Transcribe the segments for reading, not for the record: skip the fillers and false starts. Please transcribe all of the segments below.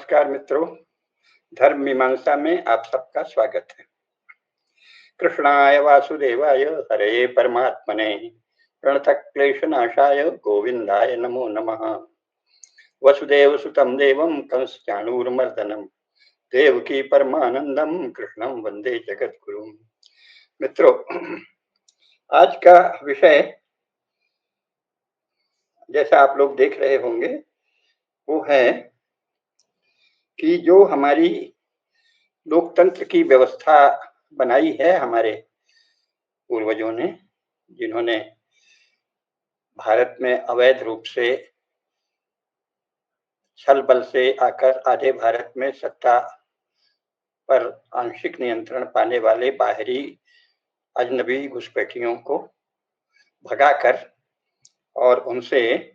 नमस्कार मित्रों, धर्म मीमांसा में आप सबका स्वागत है। कृष्णाय वासुदेवाय हरे परमात्मने प्रणतक्लेशनाशाय गोविंदाय नमो नमः। वसुदेव सुतं देवं कंसचाणूरमर्दनम देवकी परमानंदम कृष्णं वंदे जगद्गुरुम। मित्रों, आज का विषय जैसा आप लोग देख रहे होंगे वो है कि जो हमारी लोकतंत्र की व्यवस्था बनाई है हमारे पूर्वजों ने, जिन्होंने भारत में अवैध रूप से छल बल से आकर आधे भारत में सत्ता पर आंशिक नियंत्रण पाने वाले बाहरी अजनबी घुसपैठियों को भगाकर और उनसे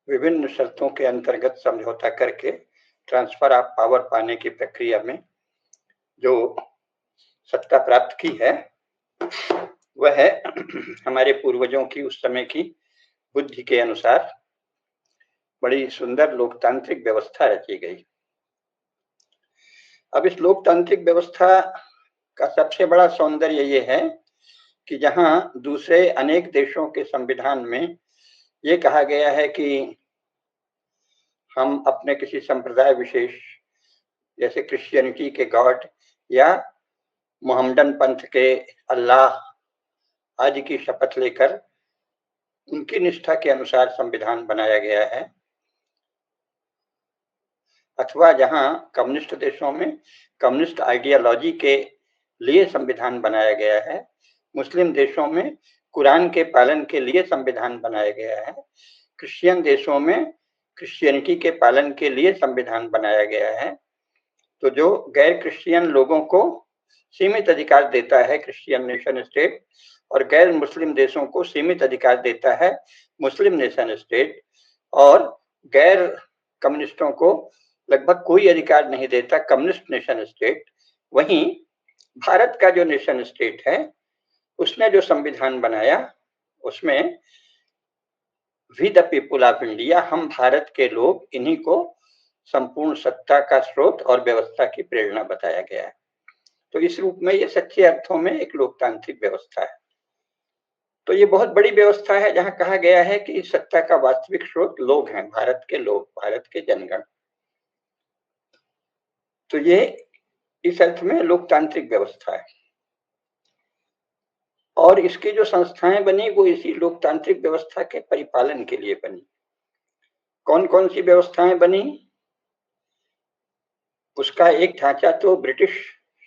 विभिन्न शर्तों के अंतर्गत समझौता करके ट्रांसफर ऑफ पावर पाने की प्रक्रिया में जो सत्ता प्राप्त की है वह हमारे पूर्वजों की उस समय की बुद्धि के अनुसार बड़ी सुंदर लोकतांत्रिक व्यवस्था रची गई। अब इस लोकतांत्रिक व्यवस्था का सबसे बड़ा सौंदर्य ये है कि जहां दूसरे अनेक देशों के संविधान में ये कहा गया है कि हम अपने किसी संप्रदाय विशेष जैसे क्रिश्चियनिटी के गॉड या मोहम्मदन पंथ के अल्लाह आदि की शपथ लेकर उनकी निष्ठा के अनुसार संविधान बनाया गया है, अथवा जहां कम्युनिस्ट देशों में कम्युनिस्ट आइडियोलॉजी के लिए संविधान बनाया गया है, मुस्लिम देशों में कुरान के पालन के लिए संविधान बनाया गया है, क्रिश्चियन देशों में क्रिश्चियनिटी के पालन के लिए संविधान बनाया गया है। तो जो गैर क्रिश्चियन लोगों को सीमित अधिकार देता है क्रिश्चियन नेशन स्टेट, और गैर मुस्लिम देशों को सीमित अधिकार देता है मुस्लिम नेशन स्टेट, और गैर कम्युनिस्टों को लगभग कोई अधिकार नहीं देता कम्युनिस्ट नेशन स्टेट। वहीं भारत का जो नेशन स्टेट है उसने जो संविधान बनाया उसमें we the people of India, हम भारत के लोग, इन्हीं को संपूर्ण सत्ता का स्रोत और व्यवस्था की प्रेरणा बताया गया है। तो इस रूप में ये सच्चे अर्थों में एक लोकतांत्रिक व्यवस्था है। तो ये बहुत बड़ी व्यवस्था है जहां कहा गया है कि सत्ता का वास्तविक स्रोत लोग हैं, भारत के लोग, भारत के जनगण। तो ये इस अर्थ में लोकतांत्रिक व्यवस्था है, और इसकी जो संस्थाएं बनी वो इसी लोकतांत्रिक व्यवस्था के परिपालन के लिए बनी। कौन कौन सी व्यवस्थाएं बनी, उसका एक ढांचा तो ब्रिटिश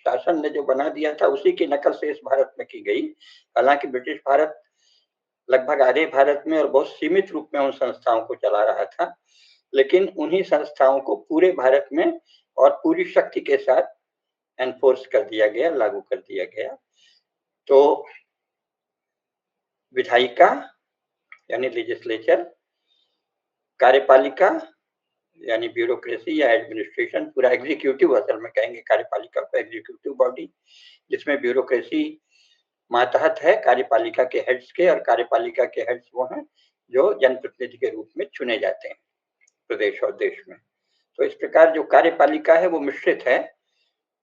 शासन ने जो बना दिया था उसी की नकल से इस भारत में की गई। हालांकि ब्रिटिश भारत लगभग आधे भारत में और बहुत सीमित रूप में उन संस्थाओं को चला रहा था, लेकिन उन्हीं संस्थाओं को पूरे भारत में और पूरी शक्ति के साथ एनफोर्स कर दिया गया, लागू कर दिया गया। तो विधायिका यानी लेजिस्लेचर, कार्यपालिका यानी ब्यूरोक्रेसी या एडमिनिस्ट्रेशन, पूरा एग्जीक्यूटिव, असल में कहेंगे कार्यपालिका को एग्जीक्यूटिव बॉडी, जिसमें ब्यूरोक्रेसी मातहत है कार्यपालिका के हेड्स के, और कार्यपालिका के हेड्स वो हैं जो जनप्रतिनिधि के रूप में चुने जाते हैं प्रदेश और देश में। तो इस प्रकार जो कार्यपालिका है वो मिश्रित है,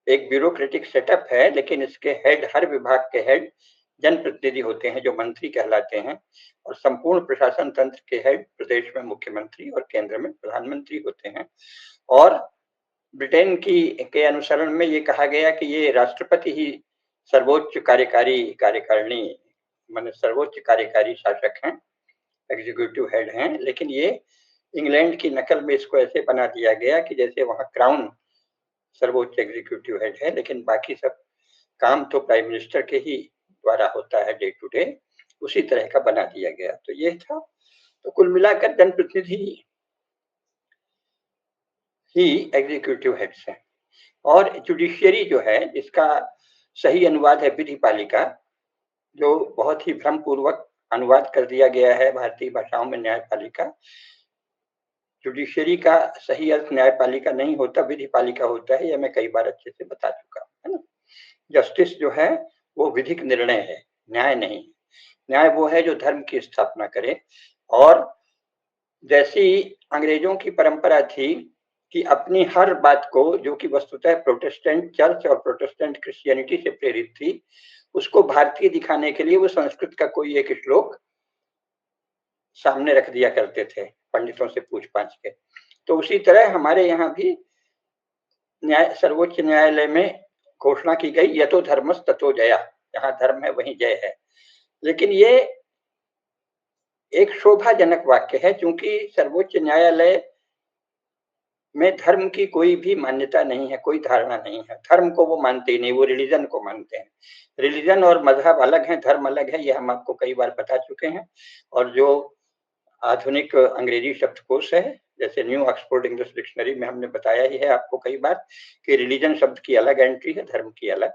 एक ब्यूरोक्रेटिक सेटअप है, लेकिन इसके हेड, हर विभाग के हेड जनप्रतिनिधि होते हैं जो मंत्री कहलाते हैं, और संपूर्ण प्रशासन तंत्र के हेड प्रदेश में मुख्यमंत्री और केंद्र में प्रधानमंत्री होते हैं। और ब्रिटेन की के अनुसरण में ये कहा गया कि ये राष्ट्रपति ही सर्वोच्च कार्यकारिणी माने सर्वोच्च कार्यकारी शासक हैं, एग्जीक्यूटिव हेड हैं। लेकिन ये इंग्लैंड की नकल में इसको ऐसे बना दिया गया कि जैसे वहां क्राउन सर्वोच्च एग्जीक्यूटिव हेड है, लेकिन बाकी सब काम तो प्राइम मिनिस्टर के ही द्वारा होता है डे टू डे, उसी तरह का बना दिया गया। तो ये था। तो कुल मिलाकर जनप्रतिनिधि ही एग्जीक्यूटिव हेड्स हैं। और जुडिशियरी जो है, जिसका सही अनुवाद है विधिपालिका, जो बहुत ही भ्रम पूर्वक अनुवाद कर दिया गया है भारतीय भाषाओं में न्यायपालिका। जुडिशियरी का सही अर्थ न्यायपालिका नहीं होता, विधिपालिका होता है, यह मैं कई बार अच्छे से बता चुका हूं, है ना। जस्टिस जो है वो विधिक निर्णय है, न्याय नहीं। न्याय वो है जो धर्म की स्थापना करे, और जैसी अंग्रेजों की परंपरा थी कि अपनी हर बात को, जो कि वस्तुतः प्रोटेस्टेंट चर्च और प्रोटेस्टेंट क्रिश्चियनिटी से प्रेरित थी, उसको भारतीय दिखाने के लिए वो संस्कृत का कोई एक श्लोक सामने रख दिया करते थे पंडितों से पूछ पाछ के। तो उसी तरह हमारे यहाँ भी सर्वोच्च न्यायालय में घोषणा की गई, यतो धर्मस् ततो जया, जहां धर्म है वहीं जय है। लेकिन ये एक शोभाजनक वाक्य है, क्योंकि सर्वोच्च न्यायालय में धर्म की कोई भी मान्यता नहीं है, कोई धारणा नहीं है। धर्म को वो मानते ही नहीं, वो रिलीजन को मानते हैं। रिलीजन और मजहब अलग है, धर्म अलग है, ये हम आपको कई बार बता चुके हैं। और जो आधुनिक अंग्रेजी शब्दकोश है, जैसे न्यू ऑक्सफोर्ड इंग्लिश डिक्शनरी में हमने बताया ही है आपको कई बार कि रिलीजन शब्द की अलग एंट्री है, धर्म की अलग।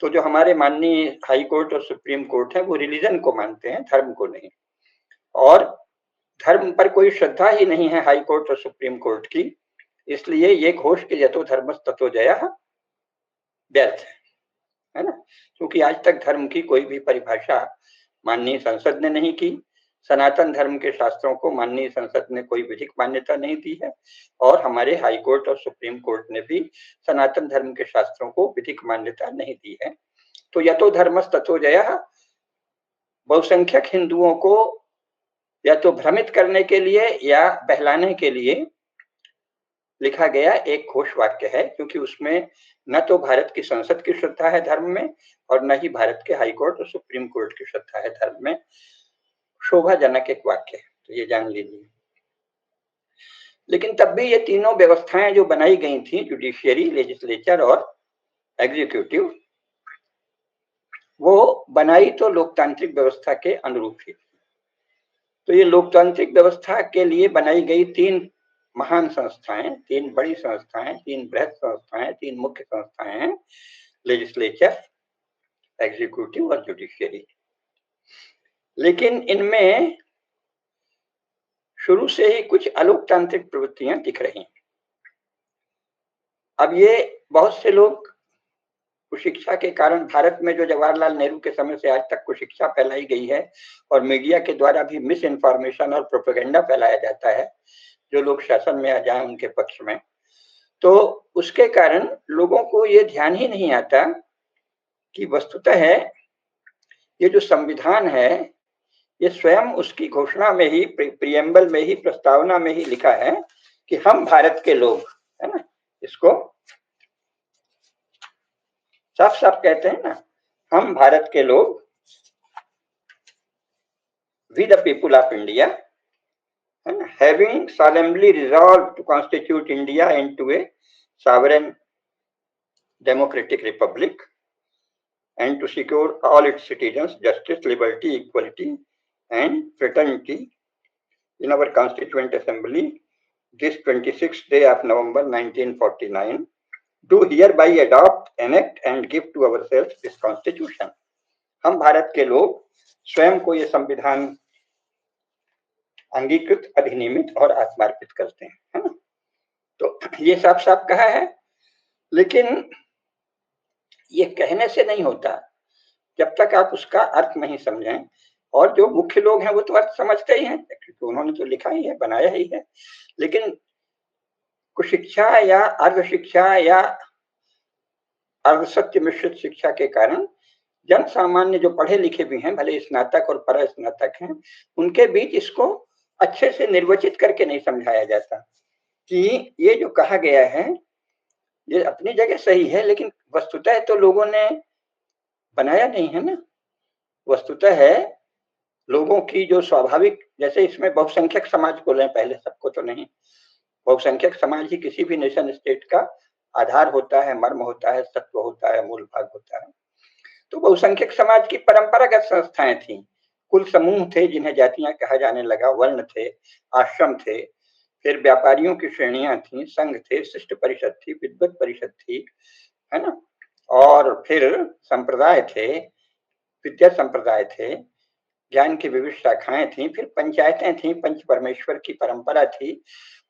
तो जो हमारे माननीय हाई कोर्ट और सुप्रीम कोर्ट है, वो रिलीजन को मानते हैं, धर्म को नहीं। और धर्म पर कोई श्रद्धा ही नहीं है हाई कोर्ट और सुप्रीम कोर्ट की, इसलिए ये घोष के यतो धर्मस् ततो जयः व्यर्थ है ना। क्योंकि आज तक धर्म की कोई भी परिभाषा माननीय संसद ने नहीं की, सनातन धर्म के शास्त्रों को माननीय संसद ने कोई विधिक मान्यता नहीं दी है, और हमारे हाई कोर्ट और सुप्रीम कोर्ट ने भी सनातन धर्म के शास्त्रों को विधिक मान्यता नहीं दी है। तो यतो धर्मस् ततो जयः बहुसंख्यक हिंदुओं को या तो भ्रमित करने के लिए या बहलाने के लिए लिखा गया एक घोष वाक्य है, क्योंकि उसमें न तो भारत की संसद की श्रद्धा है धर्म में, और न ही भारत के हाई कोर्ट और सुप्रीम कोर्ट की श्रद्धा है धर्म में। शोभाजनक एक वाक्य है, तो ये जान लीजिए। लेकिन तब भी ये तीनों व्यवस्थाएं जो बनाई गई थी, जुडिशियरी, लेजिस्लेचर और एग्जीक्यूटिव, वो बनाई तो लोकतांत्रिक व्यवस्था के अनुरूप ही। तो ये लोकतांत्रिक व्यवस्था के लिए बनाई गई तीन महान संस्थाएं, तीन बड़ी संस्थाएं, तीन बृहद संस्थाएं, तीन मुख्य संस्थाएं हैं, लेजिस्लेचर, एग्जीक्यूटिव और जुडिशियरी। लेकिन इनमें शुरू से ही कुछ अलोकतांत्रिक प्रवृत्तियां दिख रही हैं। अब ये बहुत से लोग कुशिक्षा के कारण, भारत में जो जवाहरलाल नेहरू के समय से आज तक कुशिक्षा फैलाई गई है और मीडिया के द्वारा भी मिस इन्फॉर्मेशन और प्रोपेगेंडा फैलाया जाता है, जो लोग शासन में आ जाए उनके पक्ष में, तो उसके कारण लोगों को ये ध्यान ही नहीं आता कि वस्तुतः है ये जो संविधान है, ये स्वयं उसकी घोषणा में ही, प्रियम्बल में ही, प्रस्तावना में ही लिखा है कि हम भारत के लोग, है ना, इसको साफ साफ कहते हैं ना, हम भारत के लोग, we the people of India, है ना, having solemnly resolved to constitute India into a sovereign democratic republic and to secure all its citizens justice, liberty, equality and fraternity in our constituent assembly this 26th day of November 1949, do hereby adopt, enact and give to ourselves this constitution. हम भारत के लोग स्वयं को ये संविधान अंगीकृत, अधिनियमित और आत्मार्पित करते हैं, है ना। तो ये साफ साफ कहा है, लेकिन ये कहने से नहीं होता जब तक आप उसका अर्थ नहीं समझें। और जो मुख्य लोग हैं वो तो अर्थ समझते ही हैं, क्योंकि उन्होंने तो लिखा ही है, बनाया ही है। लेकिन कुशिक्षा या अर्ध शिक्षा या अर्ध सत्य मिश्रित शिक्षा के कारण जन सामान्य जो पढ़े लिखे भी हैं, भले स्नातक और परास्नातक हैं, उनके बीच इसको अच्छे से निर्वचित करके नहीं समझाया जाता कि ये जो कहा गया है ये अपनी जगह सही है, लेकिन वस्तुतः तो लोगों ने बनाया नहीं है ना। वस्तुतः है लोगों की जो स्वाभाविक, जैसे इसमें बहुसंख्यक समाज को लें पहले, सबको तो नहीं, बहुसंख्यक समाज ही किसी भी नेशन स्टेट का आधार होता है, मर्म होता है, सत्व होता है, मूल भाग होता है। तो बहुसंख्यक समाज की परंपरागत संस्थाएं थी, कुल समूह थे जिन्हें जातियां कहा जाने लगा, वर्ण थे, आश्रम थे, फिर व्यापारियों की श्रेणियां थी, संघ थे, शिष्ट परिषद थी, विद्वत परिषद थी, है ना, और फिर संप्रदाय थे, विद्या संप्रदाय थे, ज्ञान की विविध शाखाएं थी, फिर पंचायतें थी, पंच परमेश्वर की परंपरा थी।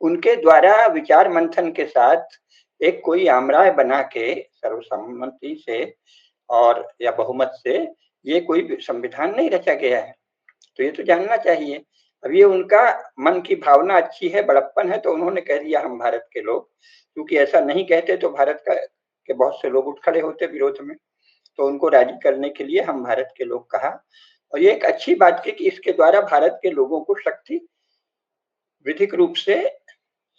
उनके द्वारा विचार मंथन के साथ एक कोई आमराय बना के सर्वसम्मति से और या बहुमत से ये कोई संविधान नहीं रचा गया है। तो ये तो जानना चाहिए। अब ये उनका मन की भावना अच्छी है, बड़प्पन है, तो उन्होंने कह दिया हम भारत के लोग, क्योंकि ऐसा नहीं कहते तो भारत का के बहुत से लोग उठ खड़े होते विरोध में, तो उनको राजी करने के लिए हम भारत के लोग कहा। और ये एक अच्छी बात थी कि इसके द्वारा भारत के लोगों को शक्ति विधिक रूप से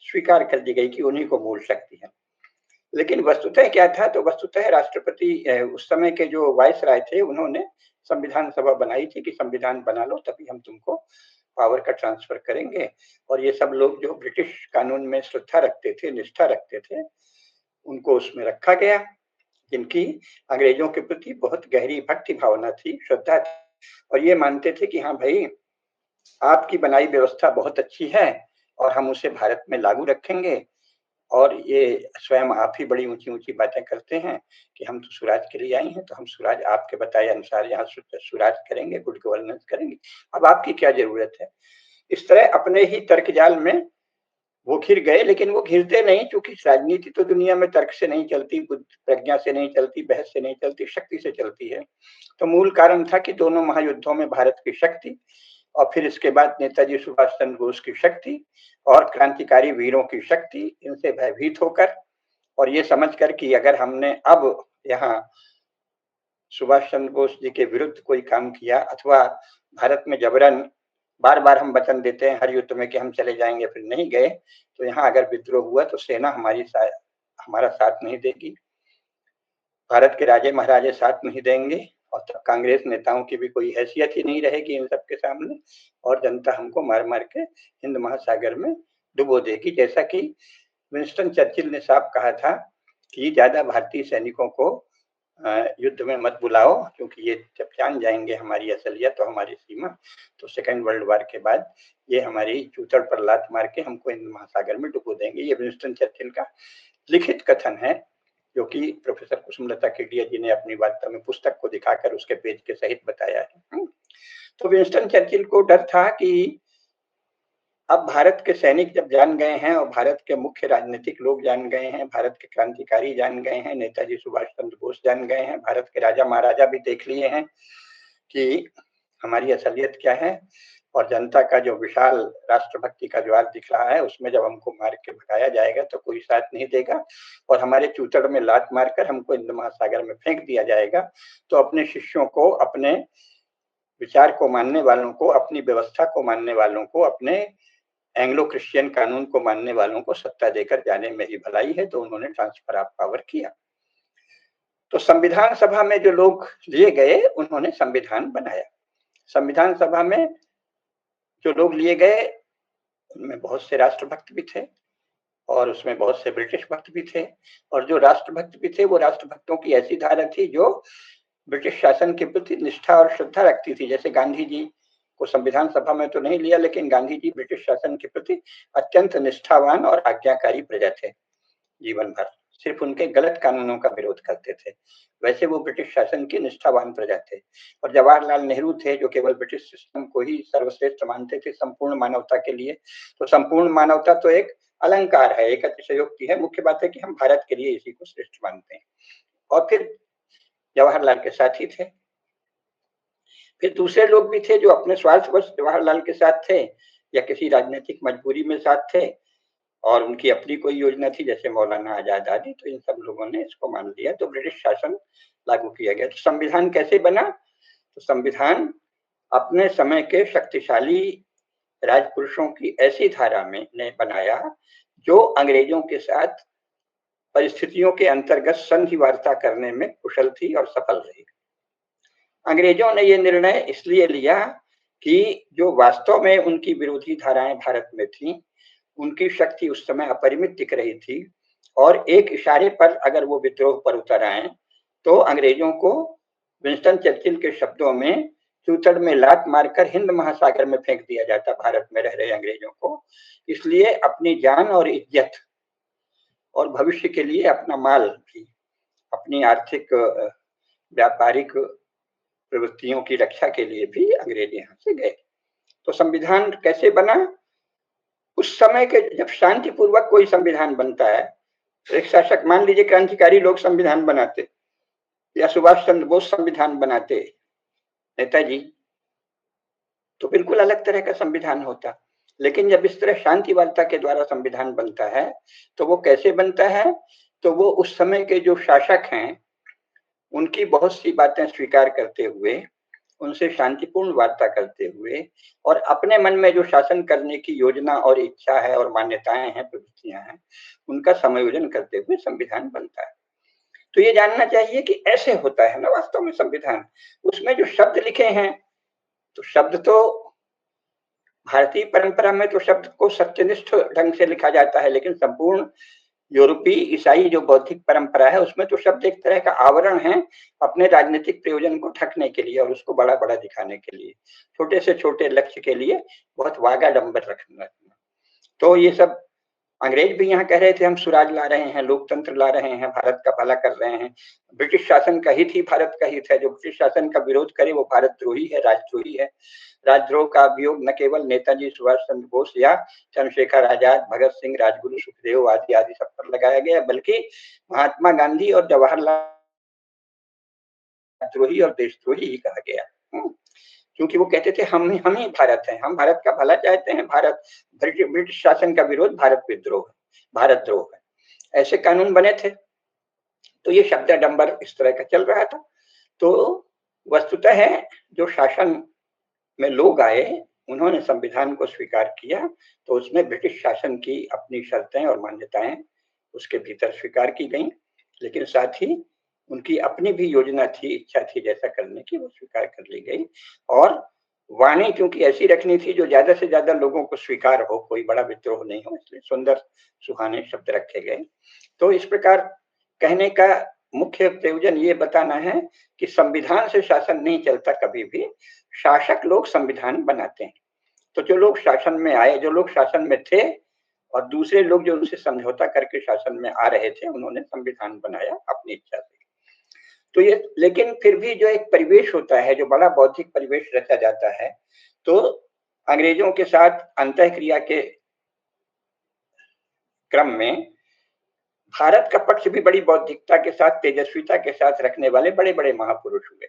स्वीकार कर दी गई कि उन्हीं को मूल शक्ति है। लेकिन वस्तुतः क्या था, तो वस्तुतः राष्ट्रपति उस समय के जो वायसराय थे, उन्होंने संविधान सभा बनाई थी कि संविधान बना लो तभी हम तुमको पावर का ट्रांसफर करेंगे। और ये सब लोग जो ब्रिटिश कानून में श्रद्धा रखते थे, निष्ठा रखते थे, उनको उसमें रखा गया, जिनकी अंग्रेजों के प्रति बहुत गहरी भक्ति भावना थी, श्रद्धा थी, और ये मानते थे कि हाँ भाई, आपकी बनाई व्यवस्था बहुत अच्छी है और हम उसे भारत में लागू रखेंगे। और ये स्वयं आप ही बड़ी ऊंची-ऊंची बातें करते हैं कि हम तो स्वराज के लिए आई हैं, तो हम स्वराज आपके बताए अनुसार यहाँ स्वराज करेंगे, गुड गवर्नेंस करेंगे। अब आपकी क्या ज़रूरत है? इस तरह अपने ही तर्क जाल में वो घिर गए, लेकिन वो घिरते नहीं, क्योंकि राजनीति तो दुनिया में तर्क से नहीं चलती, बुद्ध प्रज्ञा से नहीं चलती, बहस से नहीं चलती, शक्ति से चलती है। तो मूल कारण था कि दोनों महायुद्धों में भारत की शक्ति और फिर इसके बाद नेताजी सुभाष चंद्र बोस की शक्ति और क्रांतिकारी वीरों की शक्ति, इनसे भयभीत होकर और ये समझकर कि अगर हमने अब यहाँ सुभाष चंद्र बोस जी के विरुद्ध कोई काम किया अथवा भारत में जबरन बार-बार हम वचन देते हैं हर युद्ध में कि हम चले जाएंगे, फिर नहीं गए, तो यहाँ अगर विद्रोह हुआ तो सेना हमारा साथ नहीं देगी, भारत के राजे महाराजे साथ नहीं देंगे, और तब कांग्रेस नेताओं की भी कोई हैसियत ही नहीं रहेगी इन सबके सामने, और जनता हमको मार मार के हिंद महासागर में डुबो देगी। जैसा कि विंस्टन चर्चिल ने साफ कहा था कि ज्यादा भारतीय सैनिकों को युद्ध में मत बुलाओ, क्योंकि ये जब जान जाएंगे हमारी असलियत और हमारी सीमा, तो सेकेंड वर्ल्ड वॉर के बाद ये हमारी चूतड़ पर लात मार के हमको हिंद महासागर में डुबो देंगे। ये विंस्टन चर्चिल का लिखित कथन है, जो कि प्रोफेसर कुसुमलता केडिया जी ने अपनी वार्ता में पुस्तक को दिखाकर उसके पेज के सहित बताया है। तो विंस्टन चर्चिल को डर था कि अब भारत के सैनिक जब जान गए हैं और भारत के मुख्य राजनीतिक लोग जान गए हैं, भारत के क्रांतिकारी जान गए हैं, नेताजी सुभाष चंद्र बोस जान गए हैं, भारत के राजा महाराजा भी देख लिए हैं कि हमारी असलियत क्या है, और जनता का जो विशाल राष्ट्रभक्ति का ज्वार दिख रहा है, उसमें जब हमको मार के भगाया जाएगा तो कोई साथ नहीं देगा, और हमारे चूतड़ में लात मारकर हमको हिंद महासागर में फेंक दिया जाएगा। तो अपने शिष्यों को, अपने विचार को मानने वालों को, अपनी व्यवस्था को मानने वालों को, अपने एंग्लो क्रिश्चियन कानून को मानने वालों को सत्ता देकर जाने में ही भलाई है। तो उन्होंने ट्रांसफर ऑफ पावर किया। तो संविधान सभा में जो लोग लिए गए, उन्होंने संविधान बनाया। संविधान सभा में जो लोग लिए गए, उनमें बहुत से राष्ट्रभक्त भी थे और उसमें बहुत से ब्रिटिश भक्त भी थे, और जो राष्ट्रभक्त भी थे वो राष्ट्रभक्तों की ऐसी धारा थी जो ब्रिटिश शासन के प्रति निष्ठा और श्रद्धा रखती थी। जैसे गांधी जी को संविधान सभा में तो नहीं लिया, लेकिन गांधी जी ब्रिटिश शासन के प्रति अत्यंत निष्ठावान और आज्ञाकारी प्रजा थे जीवन भर, सिर्फ उनके गलत कानूनों का विरोध करते थे। वैसे वो ब्रिटिश शासन की निष्ठावान प्रजा थे। और जवाहरलाल नेहरू थे जो केवल ब्रिटिश सिस्टम को ही सर्वश्रेष्ठ मानते थे संपूर्ण मानवता के लिए। तो संपूर्ण मानवता तो एक अलंकार है, एक अतिशयोक्ति है, मुख्य बात है कि हम भारत के लिए इसी को श्रेष्ठ मानते हैं। और फिर जवाहरलाल के साथी थे। फिर दूसरे लोग भी थे जो अपने स्वार्थवश जवाहरलाल के साथ थे या किसी राजनीतिक मजबूरी में साथ थे, और उनकी अपनी कोई योजना थी, जैसे मौलाना आजाद आदि। तो इन सब लोगों ने इसको मान लिया, तो ब्रिटिश शासन लागू किया गया। तो संविधान कैसे बना? तो संविधान अपने समय के शक्तिशाली राजपुरुषों की ऐसी धारा में ने बनाया जो अंग्रेजों के साथ परिस्थितियों के अंतर्गत संधि वार्ता करने में कुशल थी और सफल रही। अंग्रेजों ने यह निर्णय इसलिए लिया कि जो वास्तव में उनकी विरोधी धाराएं भारत में थी, उनकी शक्ति उस समय अपरिमित दिख रही थी, और एक इशारे पर अगर वो विद्रोह पर उतर आए तो अंग्रेजों को विंस्टन चर्चिल के शब्दों में चूतड़ में लात मारकर हिंद महासागर में फेंक दिया जाता भारत में रह रहे अंग्रेजों को। इसलिए अपनी जान और इज्जत और भविष्य के लिए अपना माल भी, अपनी आर्थिक व्यापारिक प्रवृत्तियों की रक्षा के लिए भी अंग्रेज यहाँ से गए। तो संविधान कैसे बना? उस समय के जब शांतिपूर्वक कोई संविधान बनता है, एक शासक, मान लीजिए क्रांतिकारी लोग संविधान बनाते या सुभाष चंद्र बोस संविधान बनाते, नेताजी, तो बिल्कुल अलग तरह का संविधान होता। लेकिन जब इस तरह शांति वार्ता के द्वारा संविधान बनता है, तो वो कैसे बनता है? तो वो उस समय के जो शासक हैं, उनकी बहुत सी बातें स्वीकार करते हुए, उनसे शांतिपूर्ण वार्ता करते हुए और अपने मन में जो शासन करने की योजना और इच्छा है और मान्यताएं हैं, प्रवृत्तियां हैं, उनका समायोजन करते हुए संविधान बनता है। तो ये जानना चाहिए कि ऐसे होता है ना वास्तव में संविधान। उसमें जो शब्द लिखे हैं, तो शब्द तो भारतीय परंपरा में तो शब्द को सत्यनिष्ठ ढंग से लिखा जाता है, लेकिन संपूर्ण यूरोपीय ईसाई जो बौद्धिक परंपरा है, उसमें तो शब्द एक तरह का आवरण है अपने राजनीतिक प्रयोजन को ढकने के लिए और उसको बड़ा बड़ा दिखाने के लिए, छोटे से छोटे लक्ष्य के लिए बहुत वागाडंबर रखना। तो ये सब अंग्रेज भी यहाँ कह रहे थे हम सुराज ला रहे हैं, लोकतंत्र ला रहे हैं, भारत का भला कर रहे हैं। ब्रिटिश शासन का हित ही भारत का हित है। जो ब्रिटिश शासन का विरोध करे वो भारत द्रोही है, राजद्रोही है। राजद्रोह का अभियोग न केवल नेताजी सुभाष चंद्र बोस या चंद्रशेखर आजाद, भगत सिंह, राजगुरु सुखदेव आदि आदि सब पर लगाया गया, बल्कि महात्मा गांधी और जवाहरलाल द्रोही और देशद्रोही ही कहा गया। क्योंकि वो कहते थे हम ही भारत हैं, हम भारत का भला चाहते हैं, भारत ब्रिटिश शासन का विरोध भारत विद्रोह है, भारत द्रोह है। ऐसे कानून बने थे। तो ये शब्दाडंबर इस तरह का चल रहा था। तो वस्तुतः है जो शासन में लोग आए, उन्होंने संविधान को स्वीकार किया, तो उसमें ब्रिटिश शासन की अपनी शर्तें और मान्यताएं उसके भीतर स्वीकार की गई, लेकिन साथ ही उनकी अपनी भी योजना थी, इच्छा थी जैसा करने की, वो स्वीकार कर ली गई। और वाणी क्योंकि ऐसी रखनी थी जो ज्यादा से ज्यादा लोगों को स्वीकार हो, कोई बड़ा विद्रोह नहीं हो, इसलिए सुंदर सुहाने शब्द रखे गए। तो इस प्रकार कहने का मुख्य प्रयोजन ये बताना है कि संविधान से शासन नहीं चलता कभी भी, शासक लोग संविधान बनाते हैं। तो जो लोग शासन में आए, जो लोग शासन में थे और दूसरे लोग जो उनसे समझौता करके शासन में आ रहे थे, उन्होंने संविधान बनाया अपनी इच्छा से। तो ये लेकिन फिर भी जो एक परिवेश होता है, जो बड़ा बौद्धिक परिवेश रचा जाता है, तो अंग्रेजों के साथ अंतःक्रिया के क्रम में भारत का पक्ष भी बड़ी बौद्धिकता के साथ, तेजस्विता के साथ रखने वाले बड़े बड़े महापुरुष हुए।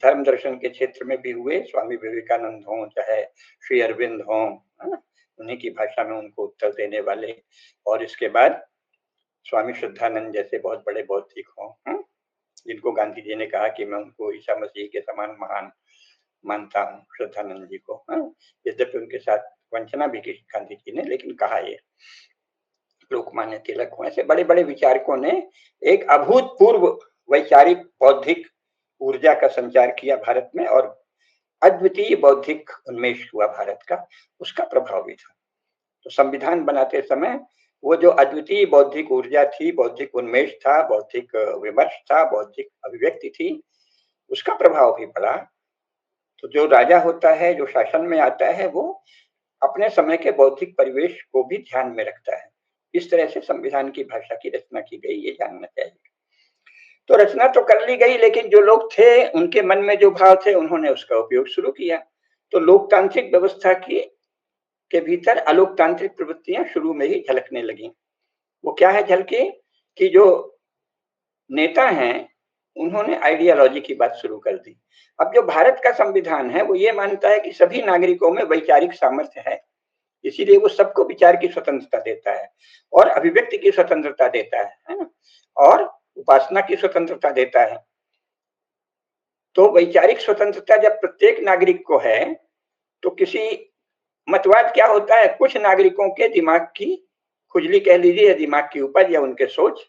धर्म दर्शन के क्षेत्र में भी हुए, स्वामी विवेकानंद हों, चाहे श्री अरविंद हों, उन्हीं की भाषा में उनको उत्तर देने वाले, और इसके बाद स्वामी शुद्धानंद जैसे बहुत बड़े बौद्धिक हों, जिनको गांधी जी ने कहा कि मैं उनको ईसा मसीह के समान महान मानता हूँ, शुद्धानंद जी को। यद्यपि उनके साथ वंचना भी की गांधी जी ने, लेकिन कहा ये लोकमान्य तिलक हो, ऐसे बड़े बड़े विचारकों ने एक अभूतपूर्व वैचारिक बौद्धिक ऊर्जा का संचार किया भारत में, और अद्वितीय बौद्धिक उन्मेष हुआ भारत का, उसका प्रभाव भी था। तो संविधान बनाते समय वो जो अद्वितीय बौद्धिक ऊर्जा थी, बौद्धिक उन्मेष था, बौद्धिक विमर्श था, बौद्धिक अभिव्यक्ति थी, उसका प्रभाव भी पड़ा। तो जो राजा होता है, जो शासन में आता है, वो अपने समय के बौद्धिक परिवेश को भी ध्यान में रखता है। इस तरह से संविधान की भाषा की रचना की गई, ये जानना चाहिए। तो रचना तो कर ली गई, लेकिन जो लोग थे उनके मन में जो भाव थे, उन्होंने उसका उपयोग शुरू किया। तो लोकतांत्रिक व्यवस्था की के भीतर अलोकतांत्रिक प्रवृत्तियां शुरू में ही झलकने लगी। वो क्या है झलकी? कि जो नेता हैं, उन्होंने आइडियोलॉजी की बात शुरू कर दी। अब जो भारत का संविधान है, वो ये मानता है कि सभी नागरिकों में वैचारिक सामर्थ्य है, इसीलिए वो सबको विचार की स्वतंत्रता देता है और अभिव्यक्ति की स्वतंत्रता देता है ना? और उपासना की स्वतंत्रता देता है। तो वैचारिक स्वतंत्रता जब प्रत्येक नागरिक को है, तो किसी मतवाद क्या होता है? कुछ नागरिकों के दिमाग की खुजली कह लीजिए, या दिमाग की उपज, या उनके सोच।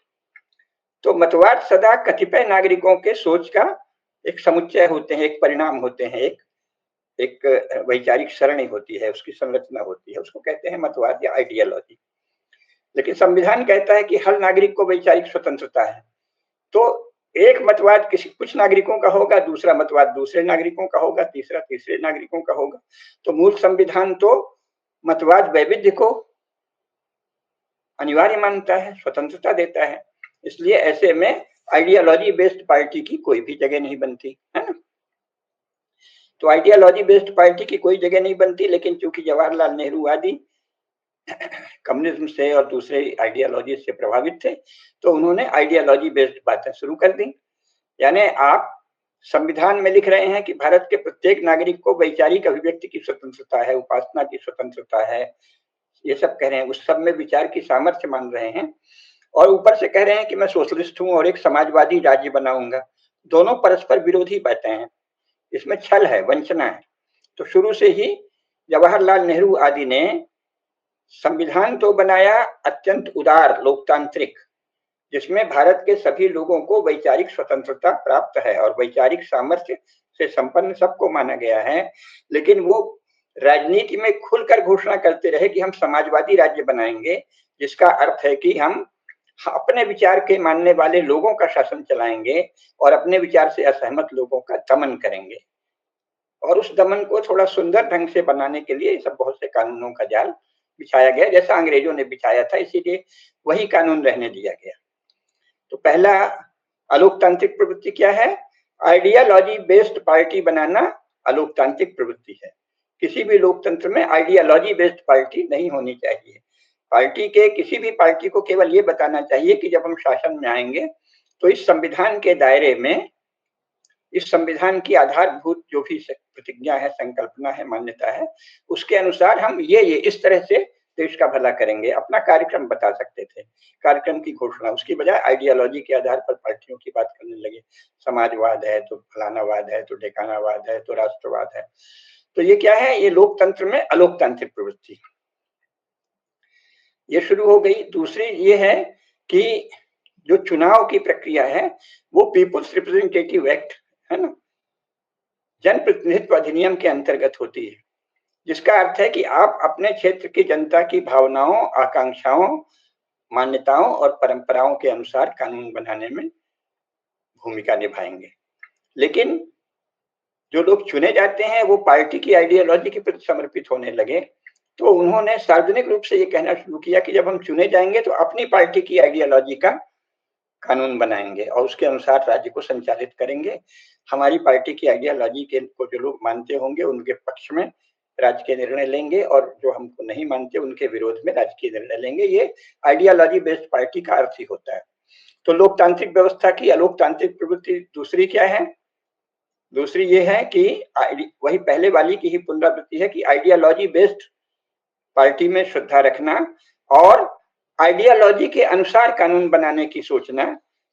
तो मतवाद सदा कतिपय नागरिकों के सोच का एक समुच्चय होते हैं, एक परिणाम होते हैं, एक एक वैचारिक सरणी होती है, उसकी संरचना होती है, उसको कहते हैं मतवाद या आइडियोलॉजी। लेकिन संविधान कहता है कि हर नागरिक को वैचारिक स्वतंत्रता है। तो एक मतवाद किसी कुछ नागरिकों का होगा, दूसरा मतवाद दूसरे नागरिकों का होगा, तीसरा तीसरे नागरिकों का होगा। तो मूल संविधान तो मतवाद वैविध्य को अनिवार्य मानता है, स्वतंत्रता देता है। इसलिए ऐसे में आइडियोलॉजी बेस्ड पार्टी की कोई भी जगह नहीं बनती, है ना? तो आइडियोलॉजी बेस्ड पार्टी की कोई जगह नहीं बनती, लेकिन चूंकि जवाहरलाल नेहरू आदि कम्युनिज्म से और दूसरे आइडियोलॉजी से प्रभावित थे, तो उन्होंने आइडियोलॉजी बेस्ड बातें शुरू कर दी। यानी आप संविधान में लिख रहे हैं कि भारत के प्रत्येक नागरिक को वैचारिक अभिव्यक्ति की स्वतंत्रता है, उपासना की स्वतंत्रता है, ये सब कह रहे हैं, उस सब में विचार की सामर्थ्य मान रहे हैं। और ऊपर से कह रहे हैं कि मैं सोशलिस्ट हूं और एक समाजवादी राज्य बनाऊंगा। दोनों परस्पर विरोधी बातें हैं, इसमें छल है, वंचना है। तो शुरू से ही जवाहरलाल नेहरू आदि ने संविधान तो बनाया अत्यंत उदार लोकतांत्रिक, जिसमें भारत के सभी लोगों को वैचारिक स्वतंत्रता प्राप्त है और वैचारिक सामर्थ्य से संपन्न सबको माना गया है। लेकिन वो राजनीति में खुलकर घोषणा करते रहे कि हम समाजवादी राज्य बनाएंगे, जिसका अर्थ है कि हम अपने विचार के मानने वाले लोगों का शासन चलाएंगे और अपने विचार से असहमत लोगों का दमन करेंगे। और उस दमन को थोड़ा सुंदर ढंग से बनाने के लिए सब बहुत से कानूनों का जाल बिछाया गया, जैसा अंग्रेजों ने बिछाया था, इसीलिए वही कानून रहने दिया गया। तो पहला अलोकतांत्रिक प्रवृत्ति क्या है? आइडियालॉजी बेस्ड पार्टी बनाना अलोकतांत्रिक प्रवृत्ति है। किसी भी लोकतंत्र में आइडियालॉजी बेस्ड पार्टी नहीं होनी चाहिए। पार्टी के किसी भी पार्टी को केवल ये बताना चाहिए कि जब हम शासन में आएंगे तो इस संविधान के दायरे में, इस संविधान की आधारभूत जो भी प्रतिज्ञा है, संकल्पना है, मान्यता है, उसके अनुसार हम ये इस तरह से देश का भला करेंगे। अपना कार्यक्रम बता सकते थे, कार्यक्रम की घोषणा। उसकी बजाय आइडियोलॉजी के आधार पर पार्टियों की बात करने लगे। समाजवाद है तो फलानावाद है, तो ढेकानावाद है, तो राष्ट्रवाद है। तो ये क्या है? ये लोकतंत्र में अलोकतांत्रिक प्रवृत्ति ये शुरू हो गई। दूसरी ये है कि जो चुनाव की प्रक्रिया है वो पीपुल्स रिप्रेजेंटेटिव एक्ट है ना, जनप्रतिनिधित्व अधिनियम के अंतर्गत होती है, जिसका अर्थ है कि आप अपने क्षेत्र की जनता की भावनाओं, आकांक्षाओं, मान्यताओं और परंपराओं के अनुसार कानून बनाने में भूमिका निभाएंगे। लेकिन जो लोग चुने जाते हैं वो पार्टी की आइडियोलॉजी के प्रति समर्पित होने लगे, तो उन्होंने सार्वजनिक रूप से ये कहना शुरू किया कि जब हम चुने जाएंगे तो अपनी पार्टी की आइडियोलॉजी का कानून बनाएंगे और उसके अनुसार राज्य को संचालित करेंगे। हमारी पार्टी की आइडियोलॉजी के को जो लोग मानते होंगे उनके पक्ष में राजकीय निर्णय लेंगे और जो हमको नहीं मानते उनके विरोध में राजकीय निर्णय लेंगे। ये आइडियोलॉजी बेस्ड पार्टी का अर्थ ही होता है। तो लोकतांत्रिक व्यवस्था की अलोकतांत्रिक प्रवृत्ति दूसरी क्या है? दूसरी ये है कि वही पहले वाली की ही पुनरावृत्ति है कि आइडियोलॉजी बेस्ड पार्टी में श्रद्धा रखना और आइडियोलॉजी के अनुसार कानून बनाने की सोचना,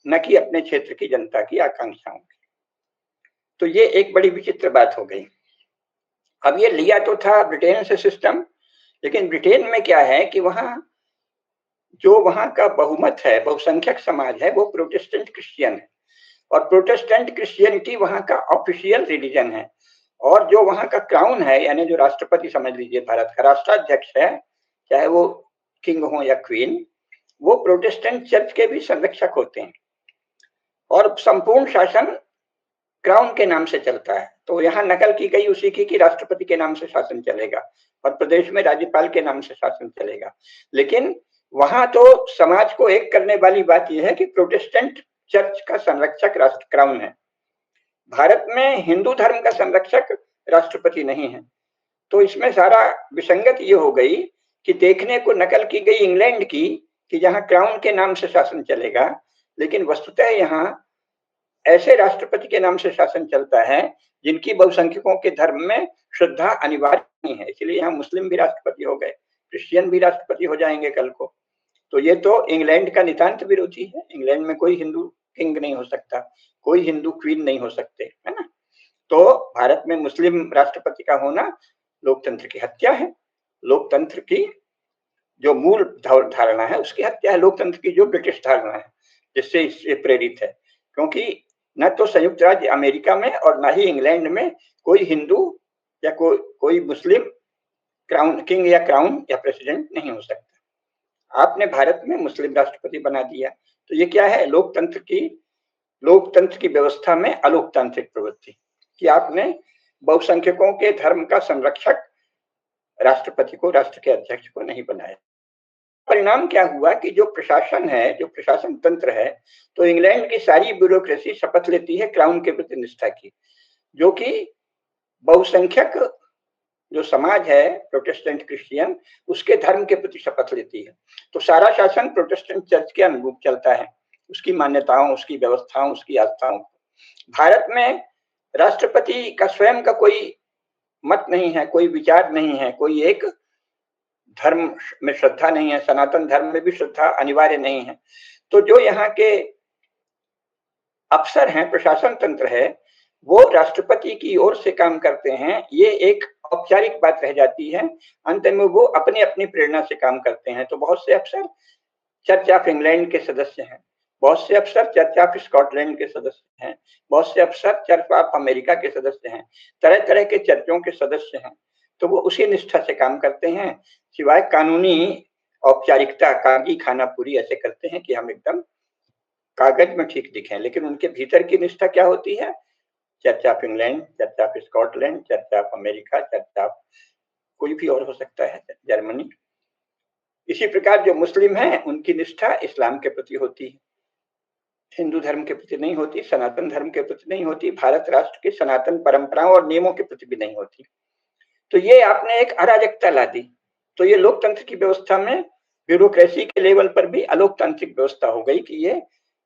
न कि अपने क्षेत्र की जनता की आकांक्षाओं की। तो ये एक बड़ी विचित्र बात हो गई। अब ये लिया तो था ब्रिटेन से सिस्टम, लेकिन ब्रिटेन में क्या है कि वहां का बहुमत है, बहुसंख्यक समाज है, वो प्रोटेस्टेंट क्रिश्चियन है और प्रोटेस्टेंट क्रिश्चियनिटी वहां का ऑफिशियल रिलीजन है। और जो वहां का क्राउन है, यानी जो राष्ट्रपति समझ लीजिए भारत का राष्ट्राध्यक्ष है, चाहे वो किंग हो या क्वीन, वो प्रोटेस्टेंट चर्च के भी संरक्षक होते हैं और संपूर्ण शासन क्राउन के नाम से चलता है। तो यहाँ नकल की गई उसी की कि राष्ट्रपति के नाम से शासन चलेगा और प्रदेश में राज्यपाल के नाम से शासन चलेगा। लेकिन वहां तो समाज को एक करने वाली बात यह है कि प्रोटेस्टेंट चर्च का संरक्षक राष्ट्र क्राउन है। भारत में हिंदू धर्म का संरक्षक राष्ट्रपति नहीं है। तो इसमें सारा विसंगत ये हो गई कि देखने को नकल की गई इंग्लैंड की कि जहां क्राउन के नाम से शासन चलेगा, लेकिन वस्तुतः यहाँ ऐसे राष्ट्रपति के नाम से शासन चलता है जिनकी बहुसंख्यकों के धर्म में श्रद्धा अनिवार्य नहीं है। इसलिए यहाँ मुस्लिम भी राष्ट्रपति हो गए, क्रिश्चियन भी राष्ट्रपति हो जाएंगे कल को। तो ये तो इंग्लैंड का नितांत विरोधी है। इंग्लैंड में कोई हिंदू किंग नहीं हो सकता, कोई हिंदू क्वीन नहीं हो सकते, है ना। तो भारत में मुस्लिम राष्ट्रपति का होना लोकतंत्र की हत्या है। लोकतंत्र की जो मूल धारणा है उसकी हत्या है। लोकतंत्र की जो ब्रिटिश धारणा है जिससे इससे प्रेरित है, क्योंकि न तो संयुक्त राज्य अमेरिका में और न ही इंग्लैंड में कोई हिंदू या कोई मुस्लिम क्राउन किंग या क्राउन या प्रेसिडेंट नहीं हो सकता। आपने भारत में मुस्लिम राष्ट्रपति बना दिया। तो ये क्या है? लोकतंत्र की व्यवस्था में अलोकतांत्रिक प्रवृत्ति कि आपने बहुसंख्यकों के धर्म का संरक्षक राष्ट्रपति को, राष्ट्र के अध्यक्ष को नहीं बनाया। परिणाम क्या हुआ कि जो प्रशासन है, जो प्रशासन तंत्र है, तो इंग्लैंड की सारी ब्यूरोक्रेसी शपथ लेती है क्राउन के प्रति निष्ठा की, जो कि बहुसंख्यक जो समाज है प्रोटेस्टेंट क्रिश्चियन, उसके धर्म के प्रति शपथ लेती है। तो सारा शासन प्रोटेस्टेंट चर्च के अनुरूप चलता है, उसकी मान्यताओं, उसकी व्यवस्थाओं, उसकी आस्थाओं। भारत में राष्ट्रपति का स्वयं का कोई मत नहीं है, कोई विचार नहीं है, कोई एक धर्म में श्रद्धा नहीं है, सनातन धर्म में भी श्रद्धा अनिवार्य नहीं है। तो जो यहाँ के अफसर हैं, प्रशासन तंत्र है, वो राष्ट्रपति की ओर से काम करते हैं, ये एक औपचारिक बात रह जाती है। अंत में वो अपनी अपनी प्रेरणा से काम करते हैं। तो बहुत से अफसर चर्च ऑफ इंग्लैंड के सदस्य हैं, बहुत से अफसर चर्च ऑफ स्कॉटलैंड के सदस्य हैं, बहुत से अफसर चर्च ऑफ अमेरिका के सदस्य हैं, तरह तरह के चर्चों के सदस्य हैं। तो वो उसी निष्ठा से काम करते हैं, सिवाय कानूनी औपचारिकता, कागजी खाना पूरी ऐसे करते हैं कि हम एकदम कागज में ठीक दिखें, लेकिन उनके भीतर की निष्ठा क्या होती है? Church of England, church of Scotland, church of America, church of कोई भी और हो सकता है, जर्मनी। इसी प्रकार जो मुस्लिम हैं, उनकी निष्ठा इस्लाम के प्रति होती है, हिंदू धर्म के प्रति नहीं होती, सनातन धर्म के प्रति नहीं होती, भारत राष्ट्र के सनातन परंपराओं और नियमों के प्रति भी नहीं होती। तो ये आपने एक अराजकता ला दी। तो ये लोकतंत्र की व्यवस्था में ब्यूरोक्रेसी के लेवल पर भी अलोकतांत्रिक व्यवस्था हो गई कि ये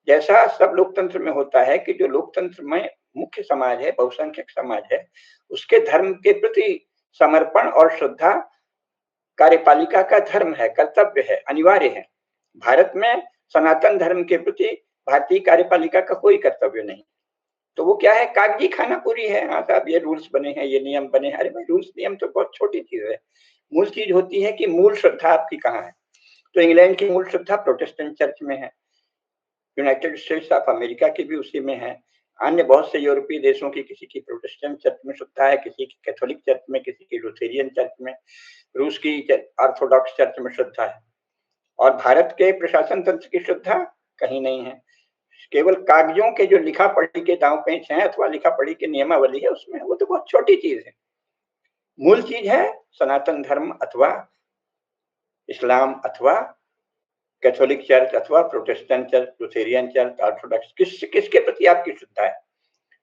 जैसा सब लोकतंत्र में होता है कि जो लोकतंत्र में मुख्य समाज है, बहुसंख्यक समाज है, उसके धर्म के प्रति समर्पण और श्रद्धा कार्यपालिका का धर्म है, कर्तव्य है, अनिवार्य है। भारत में सनातन धर्म के प्रति भारतीय कार्यपालिका का कोई कर्तव्य नहीं। तो वो क्या है? कागजी खाना पूरी है। हाँ साहब, ये रूल्स बने हैं, ये नियम बने हैं। अरे भाई, रूल्स नियम तो बहुत छोटी चीज है। मूल चीज होती है कि मूल श्रद्धा आपकी कहाँ है। तो इंग्लैंड की मूल श्रद्धा प्रोटेस्टेंट चर्च में है, यूनाइटेड स्टेट्स ऑफ अमेरिका की भी उसी में है, अन्य बहुत से यूरोपीय देशों की किसी की प्रोटेस्टेंट चर्च में श्रद्धा है, किसी की कैथोलिक चर्च में, किसी की लुथेरियन चर्च में, रूस की ऑर्थोडॉक्स चर्च में श्रद्धा है। और भारत के प्रशासन तंत्र की श्रद्धा कहीं नहीं है। केवल कागजों के जो लिखा पढ़ी के दांव पेच हैं अथवा लिखा पढ़ी की नियमावली है उसमें, वो तो बहुत छोटी चीज है। मूल चीज है सनातन धर्म अथवा इस्लाम अथवा कैथोलिक चर्च अथवा Protestant church, Lutheran church, Orthodox, किसके प्रति आपकी श्रद्धा है।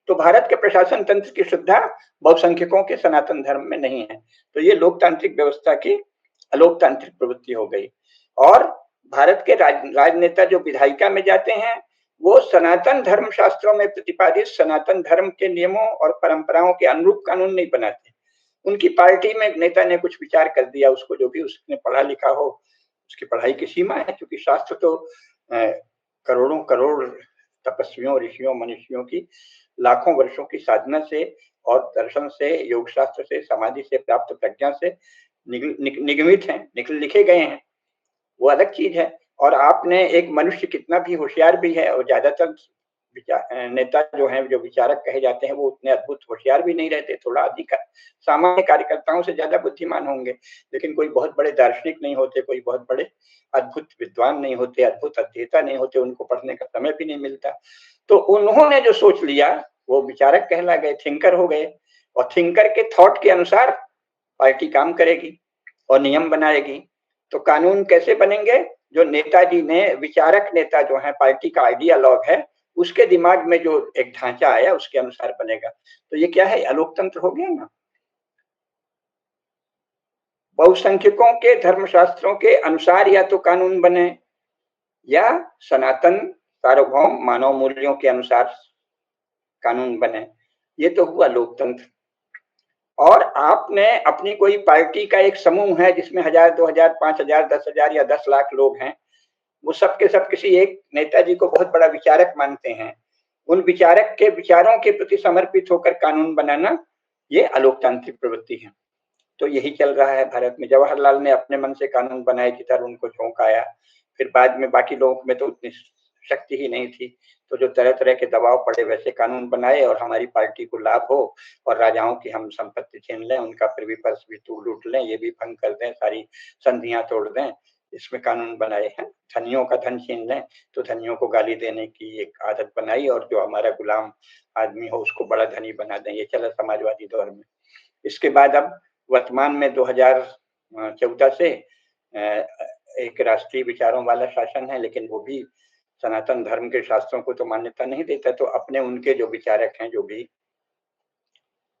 तो भारत के प्रशासन तंत्र की श्रद्धा बहुसंख्यकों के सनातन धर्म में नहीं है। तो ये लोकतांत्रिक व्यवस्था की अलोकतांत्रिक प्रवृत्ति हो गई। और भारत के राजनेता जो विधायिका में जाते हैं, वो सनातन धर्म शास्त्रों में प्रतिपादित सनातन धर्म के नियमों और परंपराओं के अनुरूप कानून नहीं बनाते। उनकी पार्टी में नेता ने कुछ विचार कर दिया, उसको जो भी उसने पढ़ा लिखा हो, उसकी पढ़ाई की सीमा है, क्योंकि शास्त्र तो करोड़ों करोड़ तपस्वियों, ऋषियों, मनुष्यों की लाखों वर्षों की साधना से और दर्शन से, योग शास्त्र से, समाधि से प्राप्त प्रज्ञा से निगमित हैं, लिखे गए हैं, वो अलग चीज है। और आपने एक मनुष्य कितना भी होशियार भी है, और ज्यादातर नेता जो हैं, जो विचारक कहे जाते हैं, वो उतने अद्भुत होशियार भी नहीं रहते, थोड़ा अधिक सामान्य कार्यकर्ताओं से ज्यादा बुद्धिमान होंगे, लेकिन कोई बहुत बड़े दार्शनिक नहीं होते, कोई बहुत बड़े अद्भुत विद्वान नहीं होते, अद्भुत अध्येता नहीं होते, उनको पढ़ने का समय भी नहीं मिलता। तो उन्होंने जो सोच लिया वो विचारक कहला गए, थिंकर हो गए। और थिंकर के थॉट के अनुसार पार्टी काम करेगी और नियम बनाएगी। तो कानून कैसे बनेंगे? जो नेताजी ने, विचारक नेता जो है, पार्टी का आइडियालॉग है, उसके दिमाग में जो एक ढांचा आया उसके अनुसार बनेगा। तो ये क्या है? अलोकतंत्र हो गया ना। बहुसंख्यकों के धर्मशास्त्रों के अनुसार या तो कानून बने, या सनातन सार्वभौम मानव मूल्यों के अनुसार कानून बने। ये तो हुआ लोकतंत्र। और आपने अपनी कोई पार्टी का एक समूह है जिसमें 1000, 2000, 5000, 10,000 या 10 लाख लोग हैं, वो सब के सब किसी एक नेताजी को बहुत बड़ा विचारक मानते हैं। उन विचारक के विचारों के प्रति समर्पित होकर कानून बनाना, ये अलोकतांत्रिक प्रवृत्ति है। तो यही चल रहा है भारत में। जवाहरलाल ने अपने मन से कानून बनाए, जिधर उनको झोंक आया। फिर बाद में बाकी लोगों में तो उतनी शक्ति ही नहीं थी, तो जो तरह तरह के दबाव पड़े वैसे कानून बनाए, और हमारी पार्टी को लाभ हो और राजाओं की हम संपत्ति छीन लें, उनका प्रिवी पर्स भी लूट लें, ये भी भंग कर दें, सारी संधियां तोड़ दें, इसमें कानून बनाए हैं। धनियों का धन छीन लें तो धनियों को गाली देने की एक आदत बनाई, और जो हमारा गुलाम आदमी हो उसको बड़ा धनी बना दें। ये चला समाजवादी दौर में। इसके बाद अब वर्तमान में 2014 से एक राष्ट्रीय विचारों वाला शासन है, लेकिन वो भी सनातन धर्म के शास्त्रों को तो मान्यता नहीं देता। तो अपने उनके जो विचारक हैं, जो भी,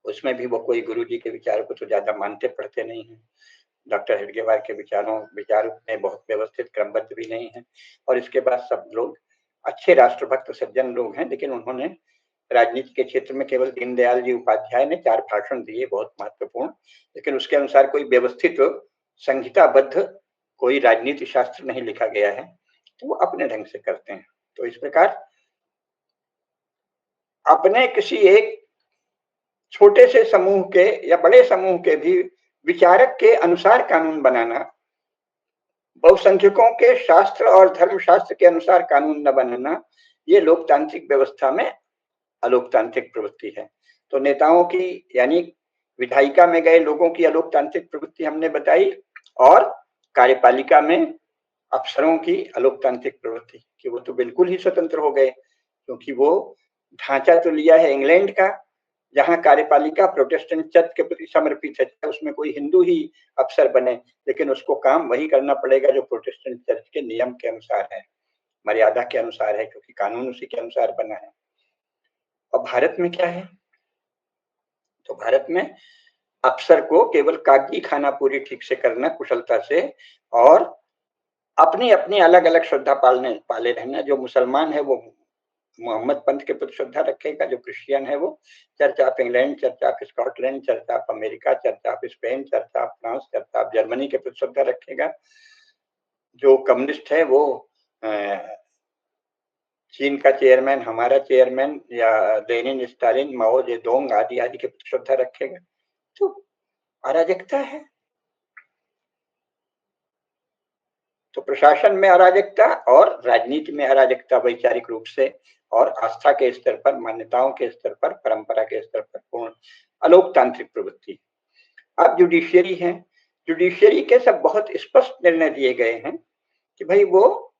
उसमें भी वो कोई गुरु जी के विचार को तो ज्यादा मानते पढ़ते नहीं है। डॉक्टर हेडगेवार के विचार में बहुत व्यवस्थित क्रमबद्ध भी नहीं है। और इसके बाद सब लोग अच्छे राष्ट्रभक्त सज्जन लोग हैं, लेकिन उन्होंने राजनीति के क्षेत्र में केवल दीनदयाल जी उपाध्याय ने 4 भाषण दिए बहुत महत्वपूर्ण, लेकिन उसके अनुसार कोई व्यवस्थित संहिताबद्ध कोई राजनीति शास्त्र नहीं लिखा गया है, तो वो अपने ढंग से करते हैं। तो इस प्रकार अपने किसी एक छोटे से समूह के या बड़े समूह के भी विचारक के अनुसार कानून बनाना, बहुसंख्यकों के शास्त्र और धर्मशास्त्र के अनुसार कानून न बनाना, ये लोकतांत्रिक व्यवस्था में अलोकतांत्रिक प्रवृत्ति है। तो नेताओं की यानी विधायिका में गए लोगों की अलोकतांत्रिक प्रवृत्ति हमने बताई, और कार्यपालिका में अफसरों की अलोकतांत्रिक प्रवृत्ति कि वो तो बिल्कुल ही स्वतंत्र हो गए, क्योंकि वो ढांचा तो लिया है इंग्लैंड का, जहां कार्यपालिका प्रोटेस्टेंट चर्च के प्रति समर्पित है। उसमें कोई हिंदू ही अफसर बने, लेकिन उसको काम वही करना पड़ेगा जो प्रोटेस्टेंट चर्च के नियम के अनुसार है, मर्यादा के अनुसार है, क्योंकि कानून उसी के अनुसार बना है। और भारत में क्या है? तो भारत में अफसर को केवल कागजी खाना पूरी ठीक से करना, कुशलता से, और अपनी अपनी अलग अलग श्रद्धा पाले रहना। जो मुसलमान है वो मोहम्मद पंथ के प्रति श्रद्धा रखेगा, जो क्रिश्चियन है वो church of England, church of Scotland, church of America, church of Spain, church of France, church of Germany के प्रति श्रद्धा रखेगा। जो कम्युनिस्ट है वो चीन का चेयरमैन, हमारा चेयरमैन, या लेनिन, स्टालिन, माओ जेडोंग आदि आदि के प्रति श्रद्धा रखेगा। तो अराजकता है। तो प्रशासन में अराजकता और राजनीति में अराजकता, वैचारिक रूप से और आस्था के स्तर पर, मान्यताओं के स्तर पर, परंपरा के स्तर पर पूर्ण अलोकतांत्रिक प्रवृत्ति। अब जुडिशियरी है, जुडिशियरी के सब बहुत स्पष्ट निर्णय दिए गए हैं कि भाई वो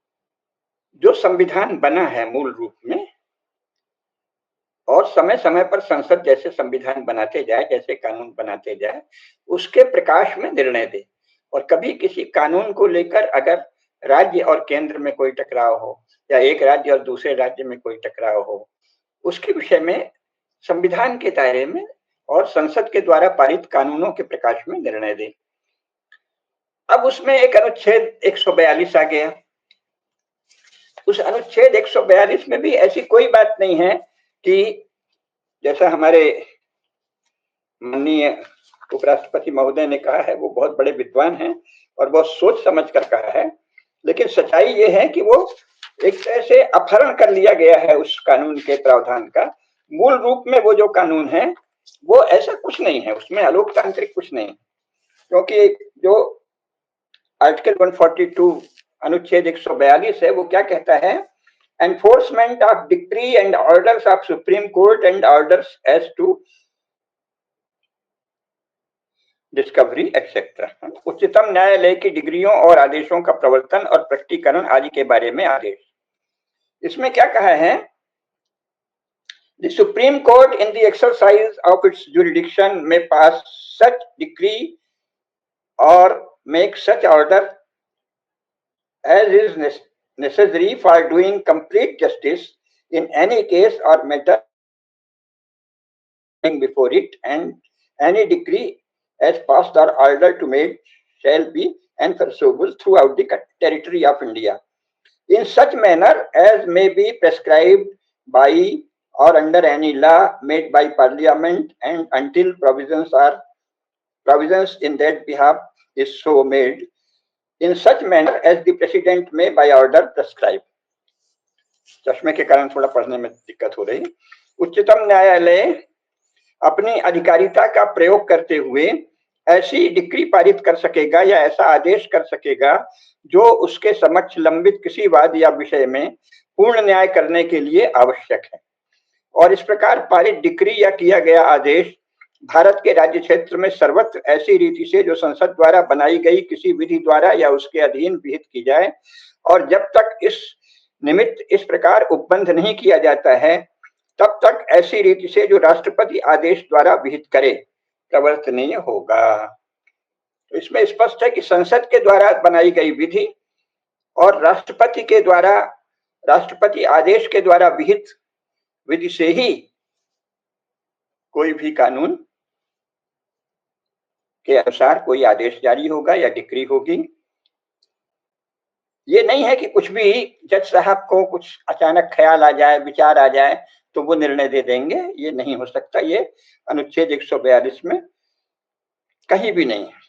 जो संविधान बना है मूल रूप में, और समय समय पर संसद जैसे संविधान बनाते जाए, जैसे कानून बनाते जाए, उसके प्रकाश में निर्णय दे। और कभी किसी कानून को लेकर अगर राज्य और केंद्र में कोई टकराव हो, या एक राज्य और दूसरे राज्य में कोई टकराव हो, उसके विषय में संविधान के दायरे में और संसद के द्वारा पारित कानूनों के प्रकाश में निर्णय दे। अब उसमें एक अनुच्छेद 142 आ गया। उस अनुच्छेद 142 में भी ऐसी कोई बात नहीं है कि जैसा हमारे माननीय उपराष्ट्रपति महोदय ने कहा है, वो बहुत बड़े विद्वान हैं और बहुत सोच समझ कर कहा है, लेकिन सच्चाई ये है कि वो एक तरह से अपहरण कर लिया गया है उस कानून के प्रावधान का। मूल रूप में वो जो कानून है वो ऐसा कुछ नहीं है, उसमें अलोकतांत्रिक कुछ नहीं, क्योंकि जो आर्टिकल 142 अनुच्छेद 142 है वो क्या कहता है? Enforcement of decree and orders of Supreme Court and orders as to discovery etcetera. उच्चतम न्यायालय की डिग्रियों और आदेशों का प्रवर्तन और प्रकटीकरण आदि के बारे में आदेश। इसमें क्या कहा है? The Supreme Court in the exercise of its jurisdiction may pass such decree or make such order as is necessary for doing complete justice in any case or matter before it, and any decree as passed or ordered to made shall be enforceable throughout the territory of India in such manner as may be prescribed by or under any law made by Parliament, and until provisions in that behalf is so made in such manner as the President may by order prescribe। चश्मे के कारण थोड़ा पढ़ने में दिक्कत हो रही। उच्चतम न्यायालय अपनी अधिकारिता का प्रयोग करते हुए ऐसी डिक्री पारित कर सकेगा या ऐसा आदेश कर सकेगा जो उसके समक्ष लंबित किसी वाद या विषय में पूर्ण न्याय करने के लिए आवश्यक है। और इस प्रकार पारित डिक्री या किया गया आदेश भारत के राज्य क्षेत्र में सर्वत्र ऐसी रीति से जो संसद द्वारा बनाई गई किसी विधि द्वारा या उसके अधीन विहित की जाए, और जब तक इस निमित्त इस प्रकार उपबंध नहीं किया जाता है तब तक ऐसी रीति से जो राष्ट्रपति आदेश द्वारा विहित करे प्रवर्तनीय होगा। तो इसमें स्पष्ट है कि संसद के द्वारा बनाई गई विधि और राष्ट्रपति आदेश के द्वारा विहित विधि से ही कोई भी कानून के अनुसार कोई आदेश जारी होगा या डिक्री होगी। ये नहीं है कि कुछ भी जज साहब को कुछ अचानक ख्याल आ जाए, विचार आ जाए तो वो निर्णय दे देंगे। ये नहीं हो सकता, ये अनुच्छेद 142 में कहीं भी नहीं है।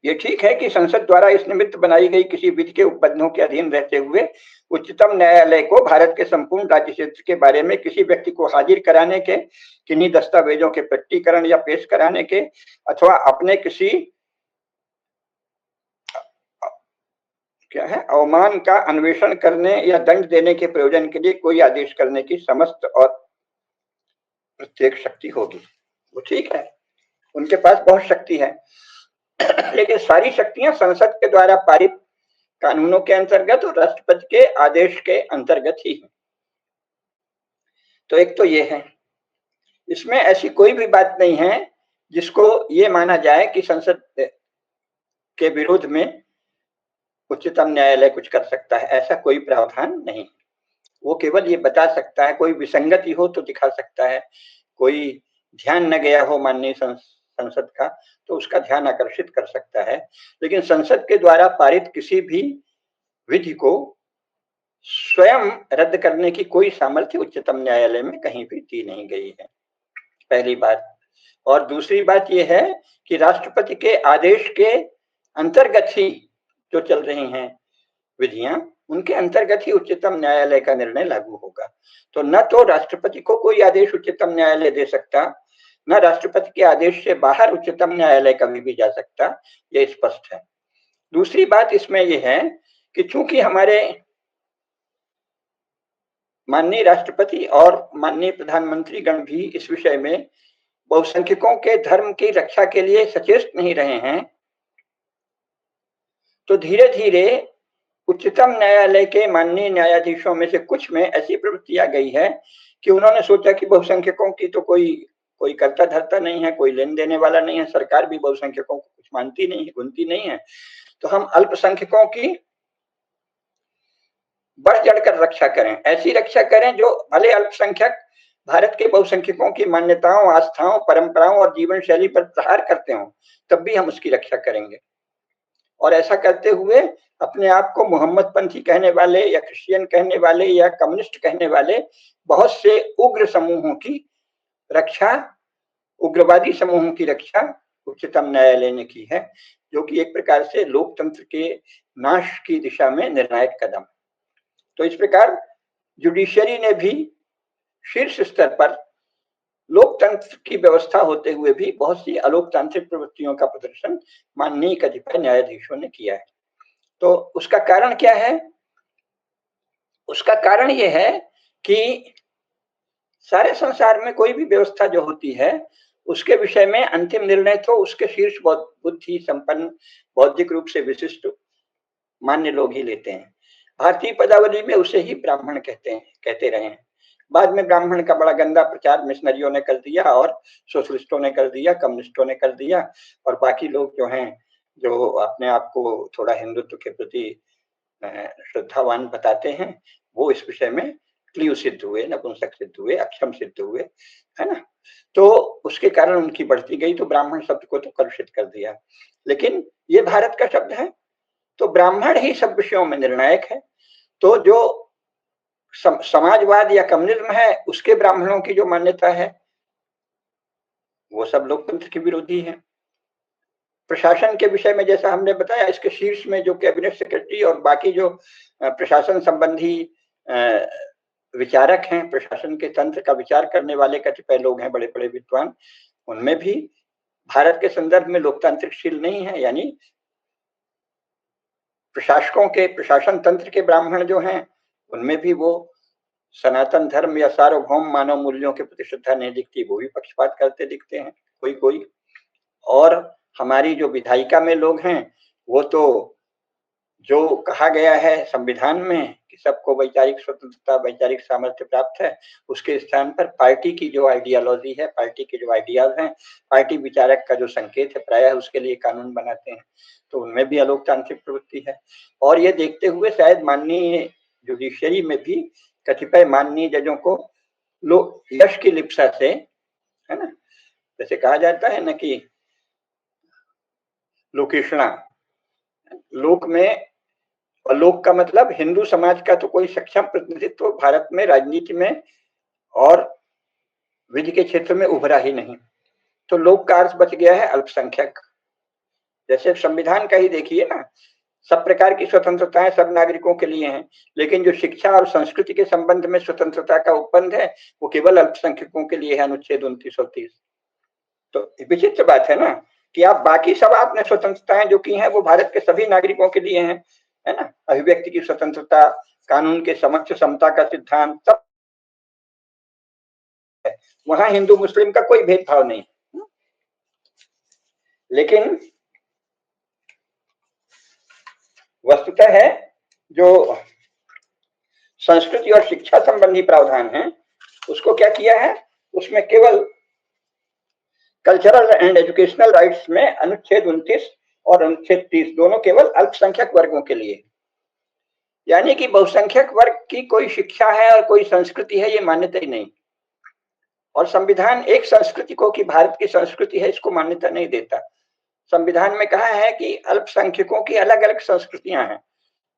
ये ठीक है कि संसद द्वारा इस निमित्त बनाई गई किसी विधि के उपबंधों के अधीन रहते हुए उच्चतम न्यायालय को भारत के संपूर्ण राज्य क्षेत्र के बारे में किसी व्यक्ति को हाजिर कराने के, किन्हीं दस्तावेजों के प्रकटीकरण या पेश कराने के, अथवा अपने किसी क्या है अवमान का अन्वेषण करने या दंड देने के प्रयोजन के लिए कोई आदेश करने की समस्त और प्रत्येक शक्ति होगी। वो ठीक है, उनके पास बहुत शक्ति है, लेकिन सारी शक्तियां संसद के द्वारा पारित कानूनों के अंतर्गत और राष्ट्रपति के आदेश के अंतर्गत ही है। तो एक तो ये है, इसमें ऐसी कोई भी बात नहीं है जिसको ये माना जाए कि संसद के विरोध में उच्चतम न्यायालय कुछ कर सकता है, ऐसा कोई प्रावधान नहीं। वो केवल ये बता सकता है, कोई विसंगति हो तो दिखा सकता है, कोई ध्यान न गया हो माननीय संसद का तो उसका ध्यान आकर्षित कर सकता है, लेकिन संसद के द्वारा पारित किसी भी विधि को स्वयं रद्द करने की कोई सामर्थ्य उच्चतम न्यायालय में कहीं भी दी नहीं गई है, पहली बात। और दूसरी बात यह है कि राष्ट्रपति के आदेश के अंतर्गत ही जो चल रही हैं विधियां, उनके अंतर्गत ही उच्चतम न्यायालय का निर्णय लागू होगा। तो न तो राष्ट्रपति को कोई आदेश उच्चतम न्यायालय दे सकता, न राष्ट्रपति के आदेश से बाहर उच्चतम न्यायालय कभी भी जा सकता, यह स्पष्ट है। दूसरी बात इसमें यह है कि चूंकि हमारे माननीय राष्ट्रपति और माननीय प्रधानमंत्री गण भी इस विषय में बहुसंख्यकों के धर्म की रक्षा के लिए सचेत नहीं रहे हैं, तो धीरे धीरे उच्चतम न्यायालय के माननीय न्यायाधीशों में से कुछ में ऐसी प्रवृत्ति आ गई है कि उन्होंने सोचा कि बहुसंख्यकों की तो कोई करता धरता नहीं है, कोई लेन देने वाला नहीं है, सरकार भी बहुसंख्यकों को कुछ मानती नहीं है, गुनती नहीं है, तो हम अल्पसंख्यकों की बढ़ चढ़कर रक्षा करें, ऐसी रक्षा करें जो भले अल्पसंख्यक भारत के बहुसंख्यकों की मान्यताओं, आस्थाओं, परंपराओं और जीवन शैली पर प्रहार करते हों, तब भी हम उसकी रक्षा करेंगे। और ऐसा करते हुए अपने आप को मोहम्मद पंथी कहने वाले या क्रिश्चियन कहने वाले या कम्युनिस्ट कहने वाले बहुत से उग्र समूहों की रक्षा, उग्रवादी समूहों की रक्षा उच्चतम न्यायालय ने की है, जो कि एक प्रकार से लोकतंत्र के नाश की दिशा में निर्णायक कदम। तो इस प्रकार जुडिशरी ने भी शीर्ष स्तर पर लोकतंत्र की व्यवस्था होते हुए भी बहुत सी अलोकतांत्रिक प्रवृत्तियों का प्रदर्शन माननीय कतिपय न्यायाधीशों ने किया है। तो उसका कारण क्या है? उसका कारण यह है कि सारे संसार में कोई भी व्यवस्था जो होती है उसके विषय में अंतिम निर्णय तो उसके शीर्ष बुद्धि संपन्न, बौद्धिक रूप से विशिष्ट मान्य लोग ही लेते हैं। भारतीय पदावली में उसे ही ब्राह्मण कहते रहे हैं। बाद में ब्राह्मण का बड़ा गंदा प्रचार मिशनरियों ने कर दिया और सोशलिस्टों ने कर दिया, कम्युनिस्टों ने कर दिया, और बाकी लोग जो हैं, जो अपने आप को थोड़ा हिंदुत्व के प्रति श्रद्धावान बताते हैं, वो इस विषय में क्लिव सिद्ध हुए, नपुंसक सिद्ध हुए, अक्षम सिद्ध हुए, है ना। तो उसके कारण उनकी बढ़ती गई, तो ब्राह्मण शब्द को तो कलुषित कर दिया। लेकिन ये भारत का शब्द है, तो ब्राह्मण ही सब विषयों में निर्णायक है। तो जो समाजवाद या कम्युनिज्म है, उसके ब्राह्मणों की जो मान्यता है वो सब लोकतंत्र के विरोधी है। प्रशासन के विषय में जैसा हमने बताया, इसके शीर्ष में जो कैबिनेट सेक्रेटरी और बाकी जो प्रशासन संबंधी विचारक हैं, प्रशासन के तंत्र का विचार करने वाले कतिपय लोग हैं, बड़े बड़े विद्वान, उनमें भी भारत के संदर्भ में लोकतांत्रिकशील नहीं है। यानी प्रशासकों के, प्रशासन तंत्र के ब्राह्मण जो हैं, उनमें भी वो सनातन धर्म या सार्वभौम मानव मूल्यों के प्रति श्रद्धा नहीं दिखती, वो भी पक्षपात करते दिखते हैं कोई कोई। और हमारी जो विधायिका में लोग हैं, वो तो जो कहा गया है संविधान में कि सबको वैचारिक स्वतंत्रता, वैचारिक सामर्थ्य प्राप्त है, उसके स्थान पर पार्टी की जो आइडियोलॉजी है, पार्टी के जो आइडियाज हैं, पार्टी विचारक का जो संकेत है, प्रायः उसके लिए कानून बनाते हैं। तो उनमें भी अलोकतांत्रिक प्रवृत्ति है। और ये देखते हुए शायद माननीय जुडिशरी में भी कतिपय माननीय जजों को यश की लिप्सा से, है ना, जैसे कहा जाता है ना कि लोकेशणा, लोक में और लोक का मतलब हिंदू समाज का तो कोई सक्षम प्रतिनिधित्व तो भारत में राजनीति में और विधि के क्षेत्र में उभरा ही नहीं। तो लोक का अर्थ बच गया है अल्पसंख्यक। जैसे संविधान का ही देखिए ना, सब प्रकार की स्वतंत्रताएं सब नागरिकों के लिए हैं, लेकिन जो शिक्षा और संस्कृति के संबंध में स्वतंत्रता का उपबंध है वो केवल अल्पसंख्यकों के लिए है, अनुच्छेद 29 और 30। तो विचित्र बात है ना कि आप बाकी सब आपने स्वतंत्रताएं जो की हैं वो भारत के सभी नागरिकों के लिए हैं, है ना। अभिव्यक्ति की स्वतंत्रता, कानून के समक्ष समता का सिद्धांत, सब है। वहां हिंदू मुस्लिम का कोई भेदभाव नहीं। लेकिन वस्तुतः है जो संस्कृति और शिक्षा संबंधी प्रावधान है उसको क्या किया है, उसमें केवल कल्चरल एंड एजुकेशनल राइट्स में अनुच्छेद 29 और अनुच्छेद 30 दोनों केवल अल्पसंख्यक वर्गों के लिए, यानी कि बहुसंख्यक वर्ग की कोई शिक्षा है और कोई संस्कृति है ये मान्यता ही नहीं। और संविधान एक संस्कृति को कि भारत की संस्कृति है इसको मान्यता नहीं देता। संविधान में कहा है कि अल्पसंख्यकों की अलग अलग संस्कृतियां हैं,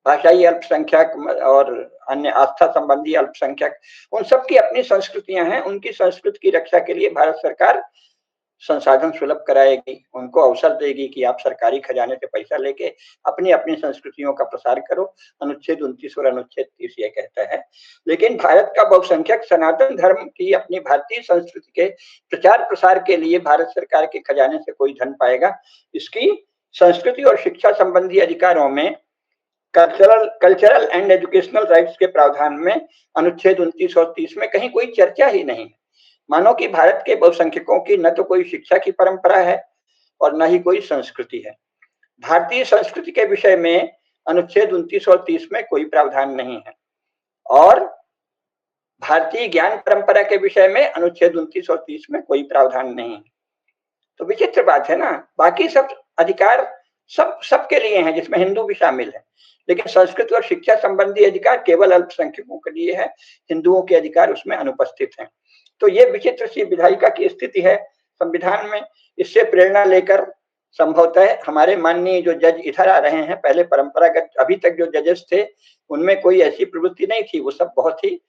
भाषाई अल्पसंख्यक और अन्य आस्था संबंधी अल्पसंख्यक, उन सब की अपनी संस्कृतियां हैं। उनकी संस्कृति की रक्षा के लिए भारत सरकार संसाधन सुलभ कराएगी, उनको अवसर देगी कि आप सरकारी खजाने से पैसा लेके अपनी अपनी संस्कृतियों का प्रसार करो। अनुच्छेद 29 और अनुच्छेद 30 ये कहता है। लेकिन भारत का बहुसंख्यक सनातन धर्म की अपनी भारतीय संस्कृति के प्रचार प्रसार के लिए भारत सरकार के खजाने से कोई धन पाएगा, इसकी संस्कृति और शिक्षा संबंधी अधिकारों में कल्चरल एंड एजुकेशनल राइट्स के प्रावधान में अनुच्छेद 29 और 30 में कहीं कोई चर्चा ही नहीं। मानो कि भारत के बहुसंख्यकों की न तो कोई शिक्षा की परंपरा है और न ही कोई संस्कृति है। भारतीय संस्कृति के विषय में अनुच्छेद 29 और 30 में कोई प्रावधान नहीं है और भारतीय ज्ञान परंपरा के विषय में अनुच्छेद 29 और 30 में कोई प्रावधान नहीं है। तो विचित्र बात है ना, बाकी सब अधिकार सबके लिए हैं जिसमें हिंदू भी शामिल है, लेकिन संस्कृति और शिक्षा संबंधी अधिकार केवल अल्पसंख्यकों के लिए है, हिंदुओं के अधिकार उसमें अनुपस्थित हैं। तो ये विचित्र सी विधायिका की स्थिति है संविधान में। इससे प्रेरणा लेकर संभवतः हमारे माननीय जो जज इधर आ रहे हैं, पहले परंपरागत अभी तक जो जजेस थे उनमें कोई ऐसी प्रवृत्ति नहीं थी, वो सब बहुत ही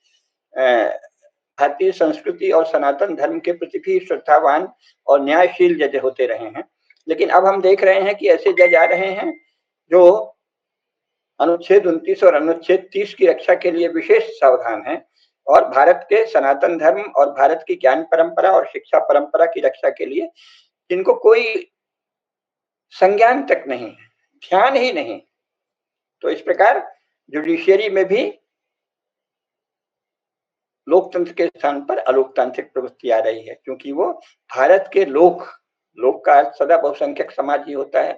भारतीय संस्कृति और सनातन धर्म के प्रति भी श्रद्धावान और न्यायशील जज होते रहे हैं। लेकिन अब हम देख रहे हैं कि ऐसे जज आ रहे हैं जो अनुच्छेद 29 और अनुच्छेद 30 की रक्षा के लिए विशेष सावधान है और भारत के सनातन धर्म और भारत की ज्ञान परंपरा और शिक्षा परंपरा की रक्षा के लिए जिनको कोई संज्ञान तक नहीं, ध्यान ही नहीं। तो इस प्रकार जुडिशियरी में भी लोकतंत्र के स्थान पर अलोकतांत्रिक प्रवृत्ति आ रही है, क्योंकि वो भारत के लोक का अर्थ सदा बहुसंख्यक समाज ही होता है।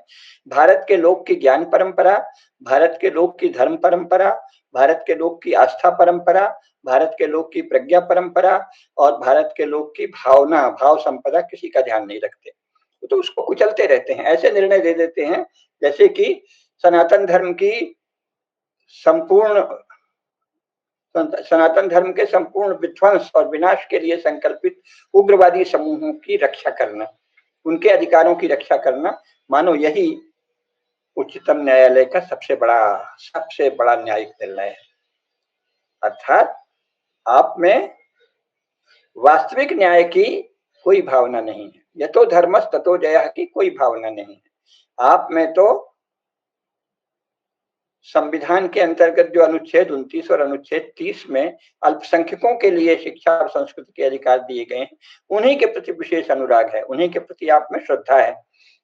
भारत के लोक की ज्ञान परंपरा, भारत के लोक की धर्म परंपरा, भारत के लोक की आस्था परंपरा, भारत के लोक की प्रज्ञा परंपरा और भारत के लोक की भावना भाव संपदा किसी का ध्यान नहीं रखते। तो उसको कुचलते रहते हैं, ऐसे निर्णय दे देते हैं जैसे कि सनातन धर्म के संपूर्ण विध्वंस और विनाश के लिए संकल्पित उग्रवादी समूहों की रक्षा करना, उनके अधिकारों की रक्षा करना, मानो यही उच्चतम न्यायालय का सबसे बड़ा न्यायिक निर्णय है। अर्थात आप में वास्तविक न्याय की कोई भावना नहीं है, यतो धर्मस् ततो जयः की कोई भावना नहीं है। आप में तो संविधान के अंतर्गत जो अनुच्छेद 29 और अनुच्छेद 30 में अल्पसंख्यकों के लिए शिक्षा और संस्कृति के अधिकार दिए गए हैं, उन्हीं के प्रति विशेष अनुराग है, उन्हीं के प्रति आप में श्रद्धा है।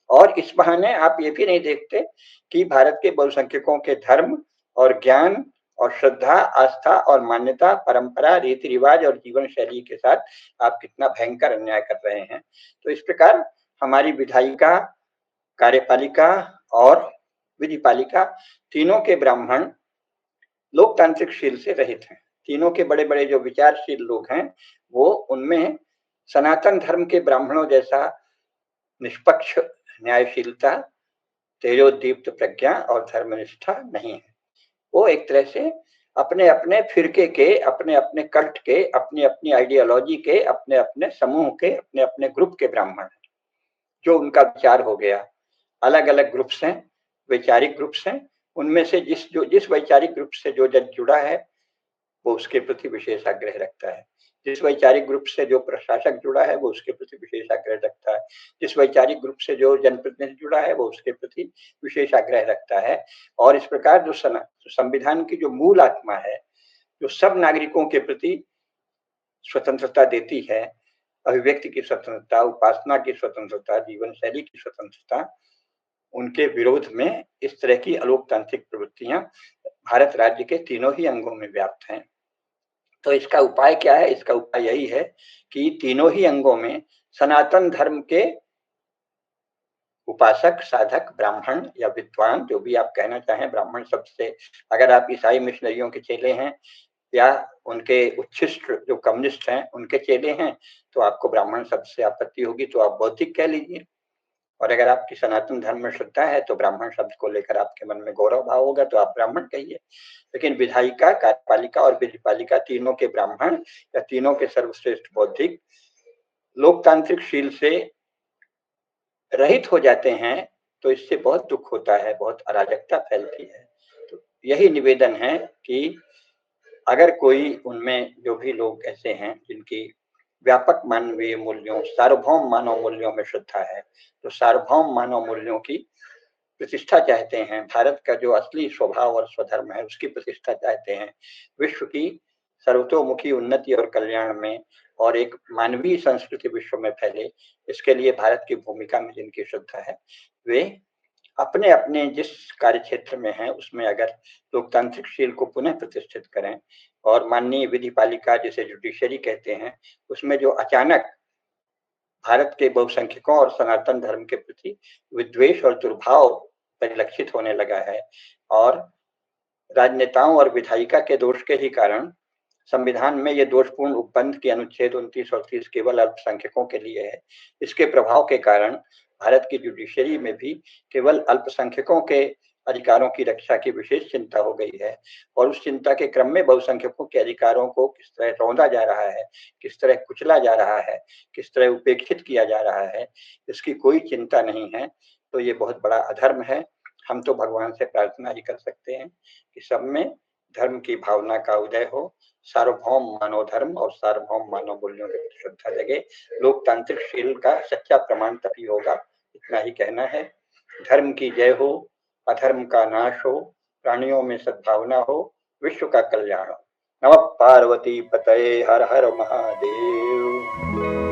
और इस बहाने आप ये भी नहीं देखते कि भारत के बहुसंख्यकों के धर्म और ज्ञान और श्रद्धा, आस्था और मान्यता, परंपरा, रीति रिवाज और जीवन शैली के साथ आप कितना भयंकर अन्याय कर रहे हैं। तो इस प्रकार हमारी विधायिका, कार्यपालिका और विधिपालिका तीनों के ब्राह्मण लोकतांत्रिक शील से रहित हैं। तीनों के बड़े बड़े जो विचारशील लोग हैं वो उनमें सनातन धर्म के ब्राह्मणों जैसा निष्पक्ष न्यायशीलता, तेजोदीप्त प्रज्ञा और धर्मनिष्ठा नहीं है। वो एक तरह से अपने अपने फिरके के, अपने अपने कल्ट के, अपनी अपनी आइडियोलॉजी के, अपने अपने समूह के, अपने अपने ग्रुप के ब्राह्मण हैं, जो उनका विचार हो गया। अलग अलग ग्रुप्स हैं, वैचारिक ग्रुप्स हैं, उनमें से जिस वैचारिक ग्रुप से जो जज जुड़ा है वो उसके प्रति विशेष आग्रह रखता है। जिस वैचारिक ग्रुप से जो प्रशासक जुड़ा है वो उसके प्रति विशेष आग्रह रखता है। जिस वैचारिक ग्रुप से जो जनप्रतिनिधि जुड़ा है वो उसके प्रति विशेष आग्रह रखता है। और इस प्रकार जो संविधान की जो मूल आत्मा है, जो सब नागरिकों के प्रति स्वतंत्रता देती है, अभिव्यक्ति की स्वतंत्रता, उपासना की स्वतंत्रता, जीवन शैली की स्वतंत्रता, उनके विरोध में इस तरह की अलोकतांत्रिक प्रवृत्तियां भारत राज्य के तीनों ही अंगों में व्याप्त हैं। तो इसका उपाय क्या है? इसका उपाय यही है कि तीनों ही अंगों में सनातन धर्म के उपासक, साधक, ब्राह्मण या विद्वान, जो भी आप कहना चाहें, ब्राह्मण शब्द से अगर आप ईसाई मिशनरियों के चेले हैं या उनके उच्छिष्ट जो कम्युनिस्ट हैं उनके चेले हैं तो आपको ब्राह्मण शब्द से आपत्ति होगी, तो आप बौद्धिक कह लीजिए। और अगर आपकी सनातन धर्म में श्रद्धा है तो ब्राह्मण शब्द को लेकर आपके मन में गौरव भाव होगा तो आप ब्राह्मण कहिए। लेकिन विधायिका, कार्यपालिका और विधिपालिका तीनों के ब्राह्मण या तीनों के सर्वश्रेष्ठ बौद्धिक लोकतांत्रिक शील से रहित हो जाते हैं तो इससे बहुत दुख होता है, बहुत अराजकता फैलती है। तो यही निवेदन है कि अगर कोई उनमें जो भी लोग ऐसे हैं जिनकी व्यापक मानवीय मूल्यों, सार्वभौम मानव मूल्यों में श्रद्धा है, तो सार्वभौम मानव मूल्यों की प्रतिष्ठा चाहते हैं, भारत का जो असली स्वभाव और स्वधर्म है उसकी प्रतिष्ठा चाहते हैं, विश्व की सर्वतोमुखी उन्नति और कल्याण में और एक मानवीय संस्कृति विश्व में फैले, इसके लिए भारत की भूमिका में जिनकी श्रद्धा है, वे अपने अपने जिस कार्य क्षेत्र में हैं उसमें अगर लोकतांत्रिक शील को पुनः प्रतिष्ठित करें और माननीय विधिपालिका, जिसे जुडिशरी कहते हैं, उसमें जो अचानक भारत के बहुसंख्यकों और सनातन धर्म के प्रति विद्वेष और दुर्भाव परिलक्षित होने लगा है और राजनेताओं और विधायिका के दोष के ही कारण संविधान में ये दोषपूर्ण उपबंध की अनुच्छेद 29 और 30 केवल अल्पसंख्यकों के लिए है। इसके प्रभाव के कारण भारत की जुडिशरी में भी केवल अल्पसंख्यकों के अधिकारों की रक्षा की विशेष चिंता हो गई है और उस चिंता के क्रम में बहुसंख्यकों के अधिकारों को किस तरह रौंदा जा रहा है, किस तरह कुचला जा रहा है, किस तरह उपेक्षित किया जा रहा है, इसकी कोई चिंता नहीं है। तो ये बहुत बड़ा अधर्म है। हम तो भगवान से प्रार्थना ही कर सकते हैं कि सब में धर्म की भावना का उदय हो, सार्वभौम मानव धर्म और सार्वभौम मानव मूल्यों के प्रति श्रद्धा जगे, लोकतांत्रिक शील का सच्चा प्रमाण तभी होगा। इतना ही कहना है। धर्म की जय हो, अधर्म का नाश हो, प्राणियों में सद्भावना हो, विश्व का कल्याण हो। नमः पार्वती पतये, हर हर महादेव।